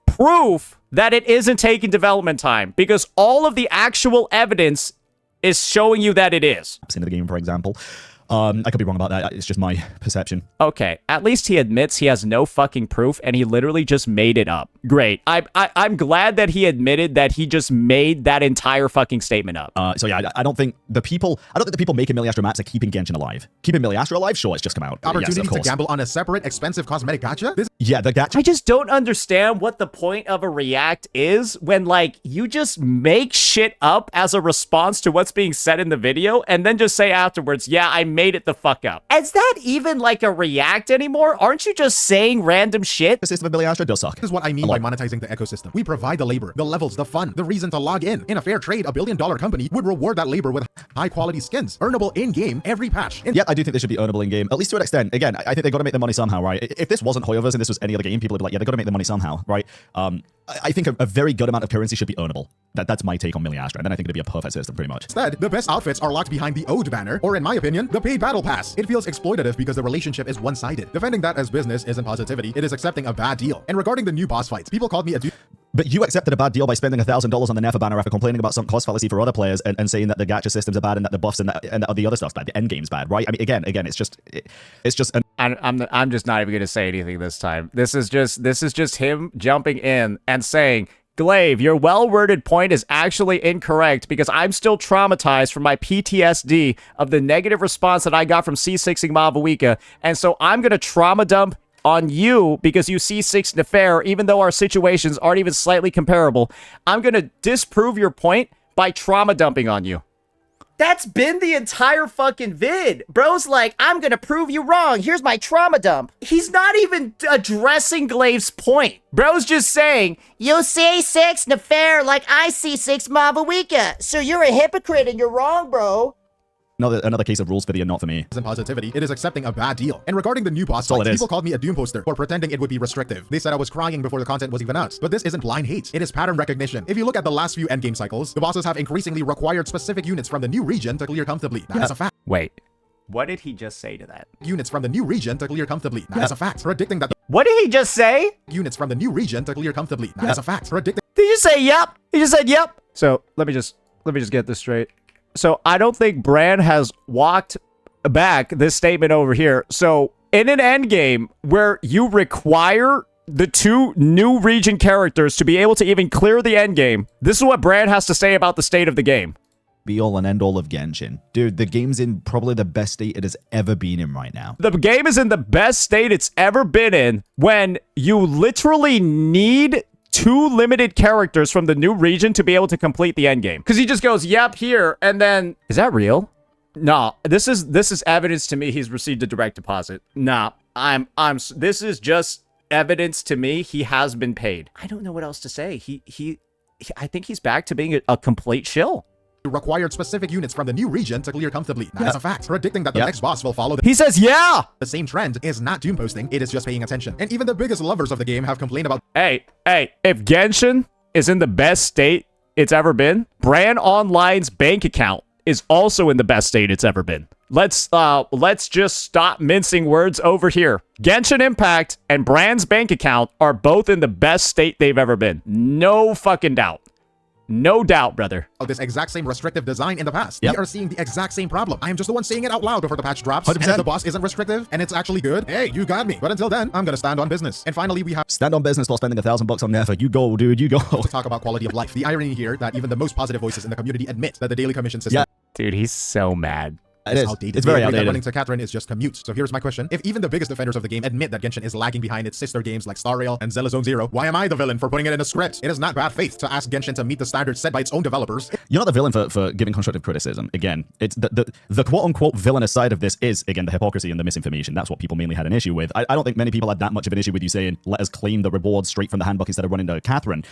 that it isn't taking development time, because all of the actual evidence is showing you that it is. Into the game, for example. I could be wrong about that. It's just my perception. Okay, at least he admits he has no fucking proof and he literally just made it up. Great. I'm glad that he admitted that he just made that entire fucking statement up. So yeah, I don't think the people making Miliastra maps are keeping Genshin alive. Keeping Miliastra alive? Sure, it's just come out. Opportunity yes, to gamble on a separate expensive cosmetic gacha? Yeah, the gacha. I just don't understand what the point of a react is when, like, you just make shit up as a response to what's being said in the video and then just say afterwards, yeah, I made it the fuck up. Is that even like a react anymore? Aren't you just saying random shit? The system of Miliastra does suck. This is what I mean by monetizing the ecosystem. We provide the labor, the levels, the fun, the reason to log in. In a fair trade, $1 billion company would reward that labor with high-quality skins, earnable in-game every patch. Yeah, I do think they should be earnable in-game, at least to an extent. Again, I think they got to make the money somehow, right? If this wasn't Hoyoverse and this was any other game, people would be like, yeah, they got to make the money somehow, right? I think a very good amount of currency should be earnable. That's my take on Millie Astra, and then I think it'd be a perfect system pretty much. Instead, the best outfits are locked behind the Ode banner, or in my opinion, the paid battle pass. It feels exploitative because the relationship is one-sided. Defending that as business isn't positivity, it is accepting a bad deal. And regarding the new boss fights, people called me a But you accepted a bad deal by spending $1,000 on the Nefer banner after complaining about some cost fallacy for other players and saying that the gacha systems are bad and that the buffs and the other stuff's bad. The end game's bad, right? I mean, again, it's just an I'm just not even gonna say anything this time. This is just him jumping in and saying, Glaive, your well-worded point is actually incorrect because I'm still traumatized from my PTSD of the negative response that I got from C6ing Mavuika, and so I'm gonna trauma dump on you because you C6 Nefer, even though our situations aren't even slightly comparable. I'm gonna disprove your point by trauma dumping on you. That's been the entire fucking vid. Bro's like, I'm gonna prove you wrong. Here's my trauma dump. He's not even addressing Glaive's point. Bro's just saying, you C6 Nefer like I C6 Mavuika. So you're a hypocrite and you're wrong, bro. another case of rules for thee and not for me. And positivity, it is accepting a bad deal. And regarding the new boss fights, people called me a doom poster for pretending it would be restrictive. They said I was crying before the content was even out. But this isn't blind hate. It is pattern recognition. If you look at the last few endgame cycles, the bosses have increasingly required specific units from the new region to clear comfortably. That is a fact. Wait. What did he just say to that? Units from the new region to clear comfortably. That is a fact. Predicting that What did he just say? units from the new region to clear comfortably. That is a fact. Predicting Did you say yep? He just said yep. So let me just get this straight. So I don't think Bran has walked back this statement over here. So in an endgame where you require the two new region characters to be able to even clear the endgame, this is what Bran has to say about the state of the game. Be all and end all of Genshin. Dude, the game's in probably the best state it has ever been in right now. The game is in the best state it's ever been in when you literally need two limited characters from the new region to be able to complete the end game. Because he just goes, yep, here, and then... Is that real? No, this is evidence to me he's received a direct deposit. Nah, this is just evidence to me he has been paid. I don't know what else to say. I think he's back to being a complete shill. required specific units from the new region to clear comfortably. That is a fact. Predicting that the next boss will follow He says, yeah! the same trend is not doom posting, it is just paying attention. And even the biggest lovers of the game have complained about Hey, if Genshin is in the best state it's ever been, Bran Online's bank account is also in the best state it's ever been. Let's just stop mincing words over here. Genshin Impact and Bran's bank account are both in the best state they've ever been. No fucking doubt. No doubt, brother. this exact same restrictive design in the past. We are seeing the exact same problem. I am just the one saying it out loud before the patch drops. 100%. And if the boss isn't restrictive and it's actually good, hey, you got me. But until then, I'm gonna stand on business. And finally, we have Stand on business while spending $1,000 on Nefer. You go, dude, you go. to talk about quality of life. The irony here that even the most positive voices in the community admit that the daily commission system Dude, he's so mad. It is. outdated. It's very The idea that outdated. running to Catherine is just commute. So here's my question. If even the biggest defenders of the game admit that Genshin is lagging behind its sister games like Star Rail and Zelda Zone Zero, why am I the villain for putting it in a script? It is not bad faith to ask Genshin to meet the standards set by its own developers. You're not the villain for giving constructive criticism. Again, it's the quote-unquote villainous side of this is, again, the hypocrisy and the misinformation. That's what people mainly had an issue with. I don't think many people had that much of an issue with you saying, let us claim the rewards straight from the handbook instead of running to Catherine.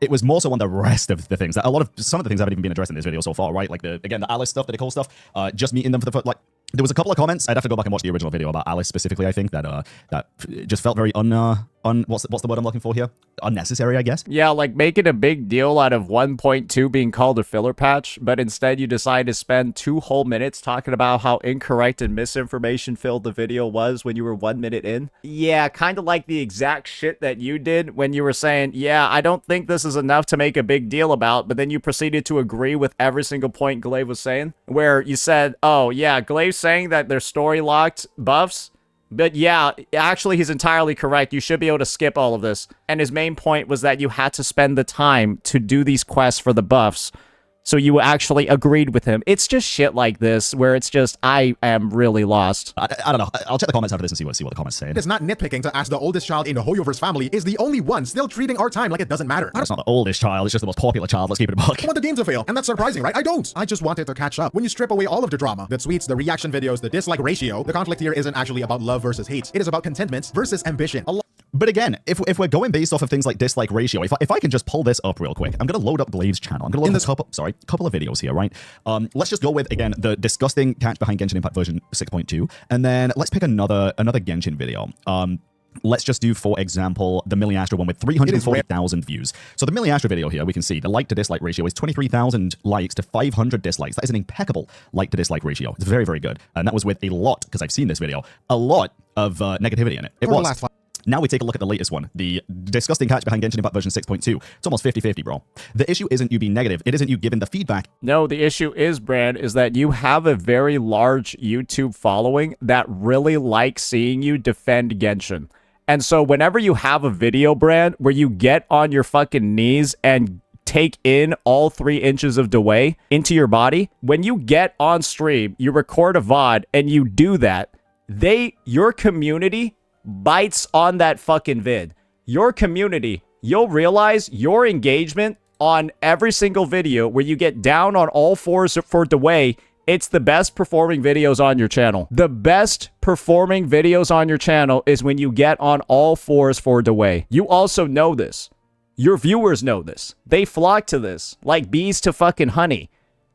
It was more so on the rest of the things. Some of the things haven't even been addressed in this video so far, right? Like the Alice stuff, the Nicole stuff, just meeting them for the first, like, there was a couple of comments. I'd have to go back and watch the original video about Alice specifically. I think that just felt very what's the word I'm looking for here? Unnecessary, I guess. Yeah, like making a big deal out of 1.2 being called a filler patch, but instead you decide to spend 2 whole minutes talking about how incorrect and misinformation filled the video was when you were 1 minute in. Yeah, kind of like the exact shit that you did when you were saying, yeah, I don't think this is enough to make a big deal about, but then you proceeded to agree with every single point Glaive was saying, where you said, oh yeah, Glaive's saying that they're story locked buffs, but yeah, actually he's entirely correct. You should be able to skip all of this. And his main point was that you had to spend the time to do these quests for the buffs. So you actually agreed with him. It's just shit like this where it's just, I am really lost. I don't know. I'll check the comments after this and see what the comments say. It's not nitpicking to ask the oldest child in the Hoyoverse family is the only one still treating our time like it doesn't matter. I It's not the oldest child. It's just the most popular child. Let's keep it a buck. want the game to fail, and that's surprising, right? I don't. I just wanted to catch up. When you strip away all of the drama, the tweets, the reaction videos, the dislike ratio, the conflict here isn't actually about love versus hate. It is about contentment versus ambition. But again, if we're going based off of things like dislike ratio, if I can just pull this up real quick, I'm going to load up Glaive's channel. I'm going to load up couple of videos here, right? Let's just go with, again, the disgusting catch behind Genshin Impact version 6.2, and then let's pick another Genshin video. Let's just do, for example, the Millie Astra one with 340,000 views. So the Millie Astra video here, we can see the like to dislike ratio is 23,000 likes to 500 dislikes. That is an impeccable like to dislike ratio. It's very, very good. And that was with a lot, because I've seen this video, a lot of negativity in it. It was. Now we take a look at the latest one, the disgusting catch behind Genshin Impact version 6.2. It's almost 50-50, bro. The issue isn't you being negative. It isn't you giving the feedback. No, the issue is, Brand, is that you have a very large YouTube following that really likes seeing you defend Genshin. And so whenever you have a video, Brand, where you get on your fucking knees and take in all 3 inches of Dway into your body, when you get on stream, you record a VOD and you do that, your community bites on that fucking vid. Your community, you'll realize your engagement on every single video where you get down on all fours for Dway, it's the best performing videos on your channel. The best performing videos on your channel is when you get on all fours for Dway. You also know this. Your viewers know this. They flock to this like bees to fucking honey.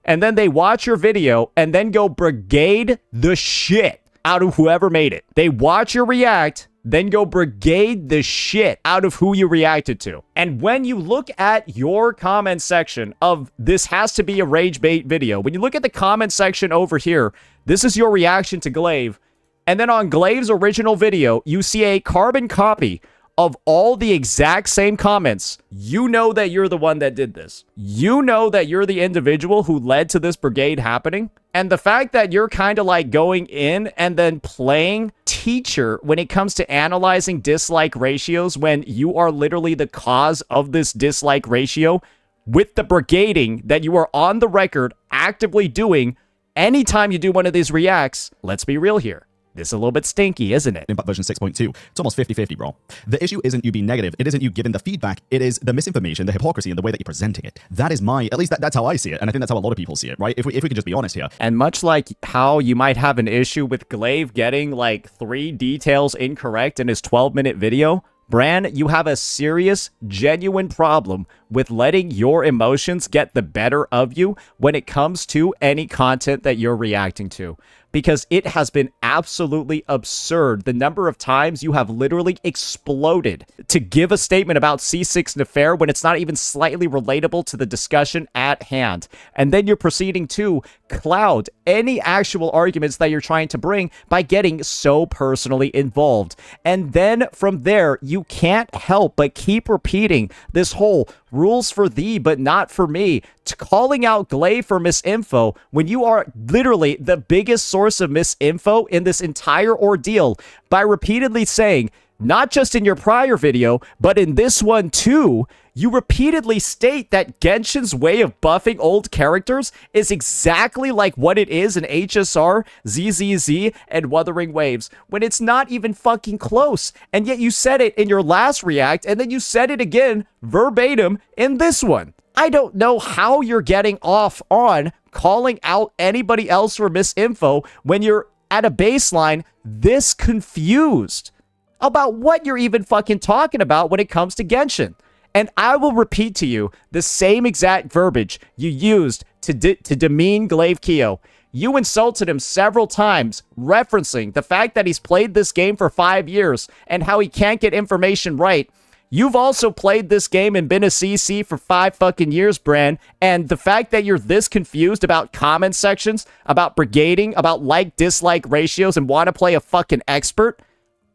And then they watch your video and then go brigade the shit out of whoever made it. They watch you react, then go brigade the shit out of who you reacted to. And when you look at your comment section of this has to be a rage bait video, when you look at the comment section over here, this is your reaction to Glaive. And then on Glaive's original video, you see a carbon copy of all the exact same comments. You know that you're the one that did this. You know that you're the individual who led to this brigade happening. And the fact that you're kind of like going in and then playing teacher when it comes to analyzing dislike ratios when you are literally the cause of this dislike ratio with the brigading that you are on the record actively doing anytime you do one of these reacts, let's be real here. This is a little bit stinky, isn't it? Impact version 6.2. It's almost 50-50, bro. The issue isn't you being negative. It isn't you giving the feedback. It is the misinformation, the hypocrisy, and the way that you're presenting it. That is at least that's how I see it. And I think that's how a lot of people see it, right? If we could just be honest here. And much like how you might have an issue with Glaive getting like 3 details incorrect in his 12-minute video, Bran, you have a serious, genuine problem with letting your emotions get the better of you when it comes to any content that you're reacting to. Because it has been absolutely absurd the number of times you have literally exploded to give a statement about C6 Nefair when it's not even slightly relatable to the discussion at hand. And then you're proceeding to cloud any actual arguments that you're trying to bring by getting so personally involved. And then from there, you can't help but keep repeating this whole rules for thee but not for me, to calling out Glaive for misinfo when you are literally the biggest source of misinfo in this entire ordeal by repeatedly saying, not just in your prior video, but in this one too, you repeatedly state that Genshin's way of buffing old characters is exactly like what it is in HSR, ZZZ, and Wuthering Waves, when it's not even fucking close. And yet you said it in your last react, and then you said it again verbatim in this one. I don't know how you're getting off on calling out anybody else for misinfo when you're at a baseline this confused about what you're even fucking talking about when it comes to Genshin. And I will repeat to you the same exact verbiage you used to demean Glaive Keo. You insulted him several times, referencing the fact that he's played this game for 5 years and how he can't get information right. You've also played this game and been a CC for 5 fucking years, Bran, and the fact that you're this confused about comment sections, about brigading, about like-dislike ratios, and want to play a fucking expert,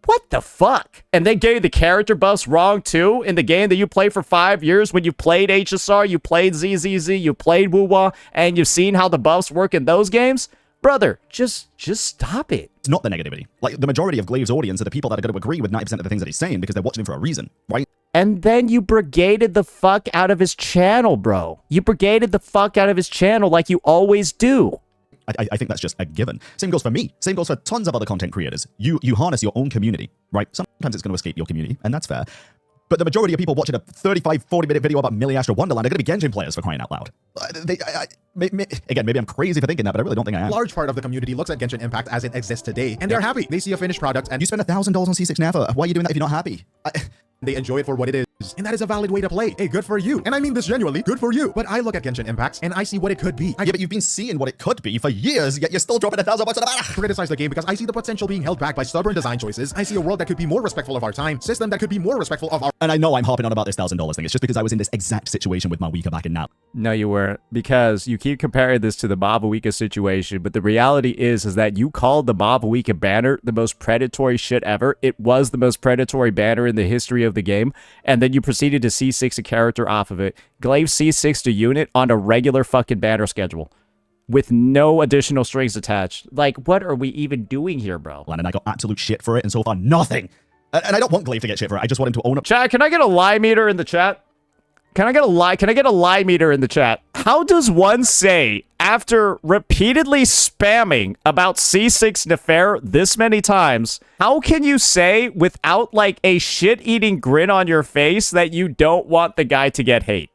what the fuck? And they gave the character buffs wrong too in the game that you played for 5 years when you played HSR, you played ZZZ, you played Wuwa, and you've seen how the buffs work in those games? Brother, just stop it. It's not the negativity. Like, the majority of Glaive's audience are the people that are going to agree with 90% of the things that he's saying because they're watching him for a reason, right? And then you brigaded the fuck out of his channel, bro. You brigaded the fuck out of his channel like you always do. I think that's just a given. Same goes for me. Same goes for tons of other content creators. You harness your own community, right? Sometimes it's going to escape your community, and that's fair. But the majority of people watching a 35, 40-minute video about Millie Astra Wonderland are going to be Genshin players, for crying out loud. Again, maybe I'm crazy for thinking that, but I really don't think I am. A large part of the community looks at Genshin Impact as it exists today, and they're happy. They see a finished product, and You spend $1,000 on C6 Never. Why are you doing that if you're not happy? they enjoy it for what it is. And that is a valid way to play. Hey, good for you. And I mean this genuinely, good for you. But I look at Genshin Impacts and I see what it could be. Yeah, but you've been seeing what it could be for years, yet you're still dropping $1,000 on the criticize the game because I see the potential being held back by stubborn design choices. I see a world that could be more respectful of our time, system that could be more respectful of our... And I know I'm harping on about this $1,000 thing. It's just because I was in this exact situation with my Wika back in now. No, you weren't, because you keep comparing this to the Baba Wika situation, but the reality is that you called the Baba Wika banner the most predatory shit ever. It was the most predatory banner in the history of the game, and then you proceeded to C6 a character off of it. Glaive C6 a unit on a regular fucking banner schedule with no additional strings attached. Like, what are we even doing here, bro? And I got absolute shit for it, and so far, nothing. And I don't want Glaive to get shit for it. I just want him to own up. Chat, can I get a lie meter in the chat? Can I get a lie meter in the chat? How does one say, after repeatedly spamming about C6 Nefer this many times, how can you say without like a shit-eating grin on your face that you don't want the guy to get hate?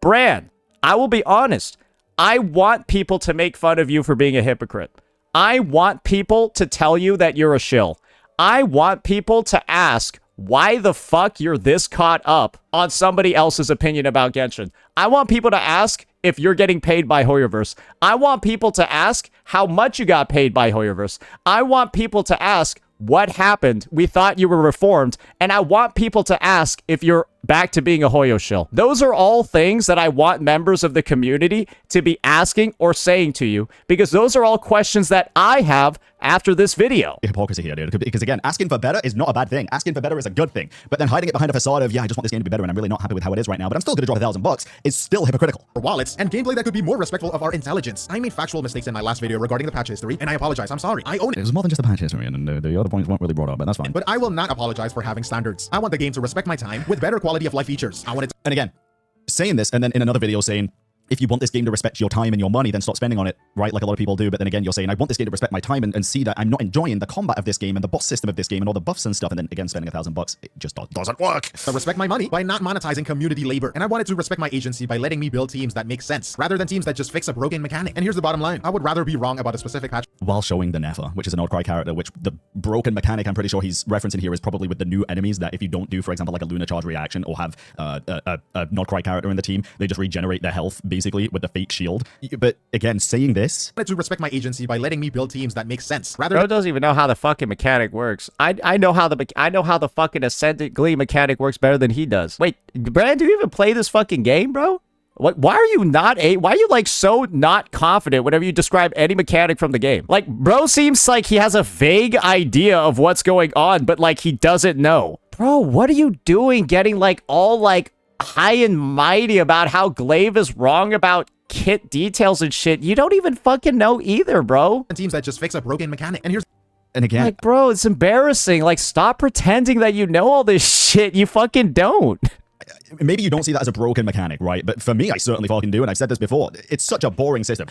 Bran, I will be honest. I want people to make fun of you for being a hypocrite. I want people to tell you that you're a shill. I want people to ask why the fuck you're this caught up on somebody else's opinion about Genshin. I want people to ask if you're getting paid by Hoyoverse. I want people to ask how much you got paid by Hoyoverse. I want people to ask what happened. We thought you were reformed. And I want people to ask if you're back to being a Hoyo shill. Those are all things that I want members of the community to be asking or saying to you, because those are all questions that I have after this video. Hypocrisy here, dude. Because again, asking for better is not a bad thing. Asking for better is a good thing. But then hiding it behind a facade of, yeah, I just want this game to be better and I'm really not happy with how it is right now, but I'm still going to drop $1,000 is still hypocritical. Our wallets and gameplay that could be more respectful of our intelligence. I made factual mistakes in my last video regarding the patch history, and I apologize. I'm sorry. I own it. It was more than just a patch history, and the other points weren't really brought up, but that's fine. But I will not apologize for having standards. I want the game to respect my time with better quality of life features. I want it to... And again, saying this, and then in another video saying, if you want this game to respect your time and your money, then stop spending on it, right? Like a lot of people do. But then again, you're saying, I want this game to respect my time and see that I'm not enjoying the combat of this game and the boss system of this game and all the buffs and stuff. And then again, spending $1,000, it just doesn't work. To respect my money by not monetizing community labor. And I wanted to respect my agency by letting me build teams that make sense, rather than teams that just fix a broken mechanic. And here's the bottom line. I would rather be wrong about a specific patch while showing the Nefer, which is an Outcry character, which the broken mechanic I'm pretty sure he's referencing here is probably with the new enemies that if you don't do, for example, like a Lunar Charge reaction or have a Nodcry character in the team, they just regenerate their health basically with the fake shield. But again, saying this, I wanted to respect my agency by letting me build teams that make sense, rather Bro doesn't even know how the fucking mechanic works. I know how the fucking Ascendant Glee mechanic works better than he does. Wait, Brad, do you even play this fucking game, bro? What? Why are you like so not confident whenever you describe any mechanic from the game? Like, bro seems like he has a vague idea of what's going on, but like he doesn't know. Bro, what are you doing getting like all like high and mighty about how Glaive is wrong about kit details and shit? You don't even fucking know either, bro. teams that just fix a broken mechanic. and again, like, bro, it's embarrassing. Like, stop pretending that you know all this shit. You fucking don't. maybe you don't see that as a broken mechanic, right? But for me, I certainly fucking do, and I've said this before. It's such a boring system.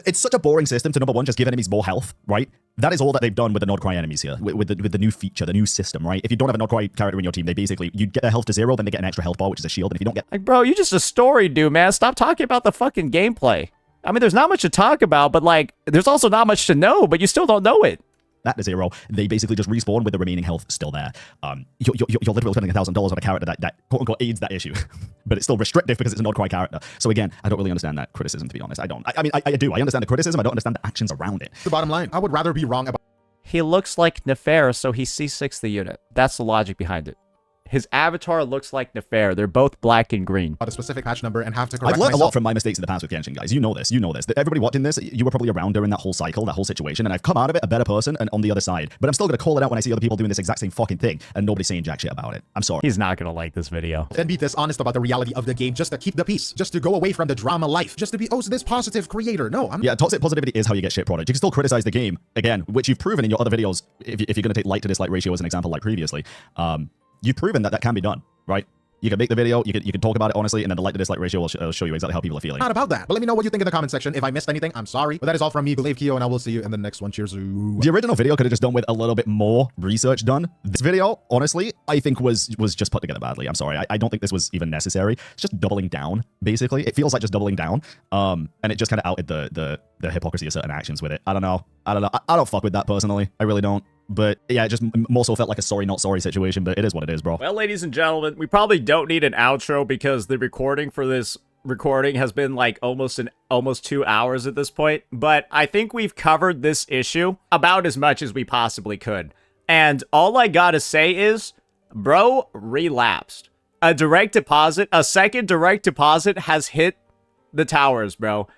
It's such a boring system to, number one, just give enemies more health, right? That is all that they've done with the Nodcry enemies here, with the new feature, the new system, right? If you don't have a Nodcry character in your team, they basically, you get their health to 0, then they get an extra health bar, which is a shield, and if you don't get... Like, bro, you're just a story dude, man. Stop talking about the fucking gameplay. I mean, there's not much to talk about, but, like, there's also not much to know, but you still don't know it. That to 0, they basically just respawn with the remaining health still there. You're literally spending $1,000 on a character that quote-unquote aids that issue, but it's still restrictive because it's a Nodcry character. So again, I don't really understand that criticism, to be honest. I don't. I mean, I do. I understand the criticism. I don't understand the actions around it. The bottom line, I would rather be wrong about... He looks like Nefer, so he's C6 the unit. That's the logic behind it. His avatar looks like Nefer. They're both black and green. A specific patch number and have to correct I've learned myself. a lot from my mistakes in the past with Genshin, guys. You know this. You know this. Everybody watching this, you were probably around during that whole cycle, that whole situation, and I've come out of it a better person and on the other side. But I'm still going to call it out when I see other people doing this exact same fucking thing and nobody's saying jack shit about it. I'm sorry. He's not going to like this video. And be dishonest about the reality of the game just to keep the peace, just to go away from the drama life, just to be, oh, so this positive creator. No, I'm... Yeah, toxic positivity is how you get shit product. You can still criticize the game, again, which you've proven in your other videos, if you're going to take like to dislike ratio as an example like previously. You've proven that can be done, right? You can make the video, you can talk about it honestly, and then the like to dislike ratio will show you exactly how people are feeling. Not about that, but let me know what you think in the comment section. If I missed anything, I'm sorry. But that is all from me, Glaive Keo, and I will see you in the next one. Cheers. The original video could have just done with a little bit more research done. This video, honestly, I think was just put together badly. I'm sorry. I don't think this was even necessary. It's just doubling down, basically. It feels like just doubling down. And it just kind of outed the hypocrisy of certain actions with it. I don't know. I don't fuck with that personally. I really don't. But yeah, it just more so felt like a sorry not sorry situation, but it is what it is, bro. Well, ladies and gentlemen, we probably don't need an outro because the recording for this recording has been like almost 2 hours at this point, but I think we've covered this issue about as much as we possibly could. And all I gotta say is, bro relapsed. A second direct deposit has hit the towers, bro.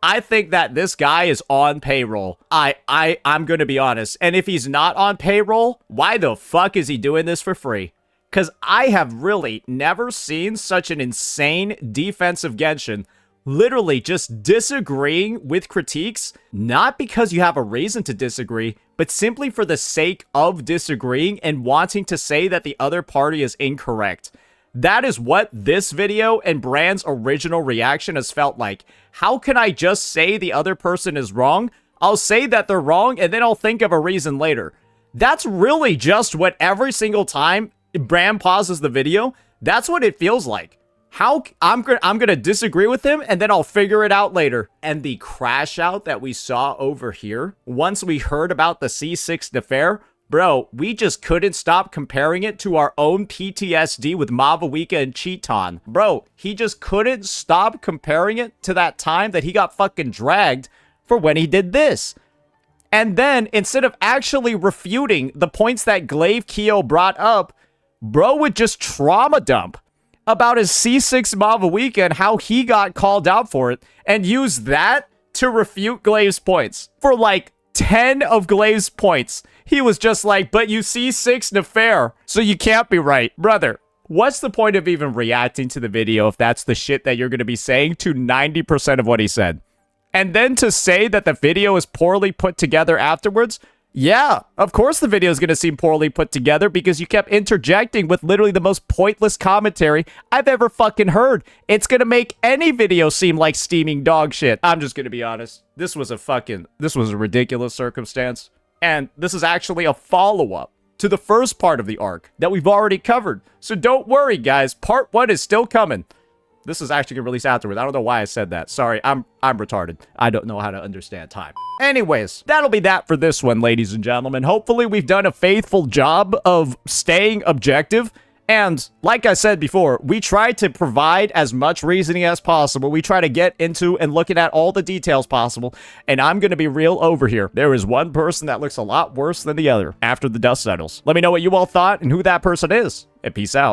I think that this guy is on payroll. I'm gonna be honest. And if he's not on payroll, why the fuck is he doing this for free? Because I have really never seen such an insane defensive Genshin. Literally just disagreeing with critiques, not because you have a reason to disagree, but simply for the sake of disagreeing and wanting to say that the other party is incorrect. That is what this video and Brand's original reaction has felt like. How can I just say the other person is wrong? I'll say that they're wrong and then I'll think of a reason later. That's really just what every single time Brand pauses the video, that's what it feels like. I'm gonna disagree with him and then I'll figure it out later. And the crash out that we saw over here, once we heard about the C6 affair, bro, we just couldn't stop comparing it to our own PTSD with Mavuika and Cheaton. Bro, he just couldn't stop comparing it to that time that he got fucking dragged for when he did this. And then, instead of actually refuting the points that Glaive Keo brought up, bro would just trauma dump about his C6 Mavuika and how he got called out for it, and use that to refute Glaive's points. For like 10 of Glaive's points, he was just like, but you C6 Nefair, so you can't be right. Brother, what's the point of even reacting to the video if that's the shit that you're going to be saying to 90% of what he said? And then to say that the video is poorly put together afterwards, yeah, of course the video is going to seem poorly put together because you kept interjecting with literally the most pointless commentary I've ever fucking heard. It's going to make any video seem like steaming dog shit. I'm just going to be honest. This was a ridiculous circumstance. And this is actually a follow-up to the first part of the arc that we've already covered. So don't worry, guys. Part 1 is still coming. This is actually going to release afterwards. I don't know why I said that. Sorry, I'm retarded. I don't know how to understand time. Anyways, that'll be that for this one, ladies and gentlemen. Hopefully, we've done a faithful job of staying objective. And like I said before, we try to provide as much reasoning as possible. We try to get into and looking at all the details possible. And I'm going to be real over here. There is one person that looks a lot worse than the other after the dust settles. Let me know what you all thought and who that person is. And peace out.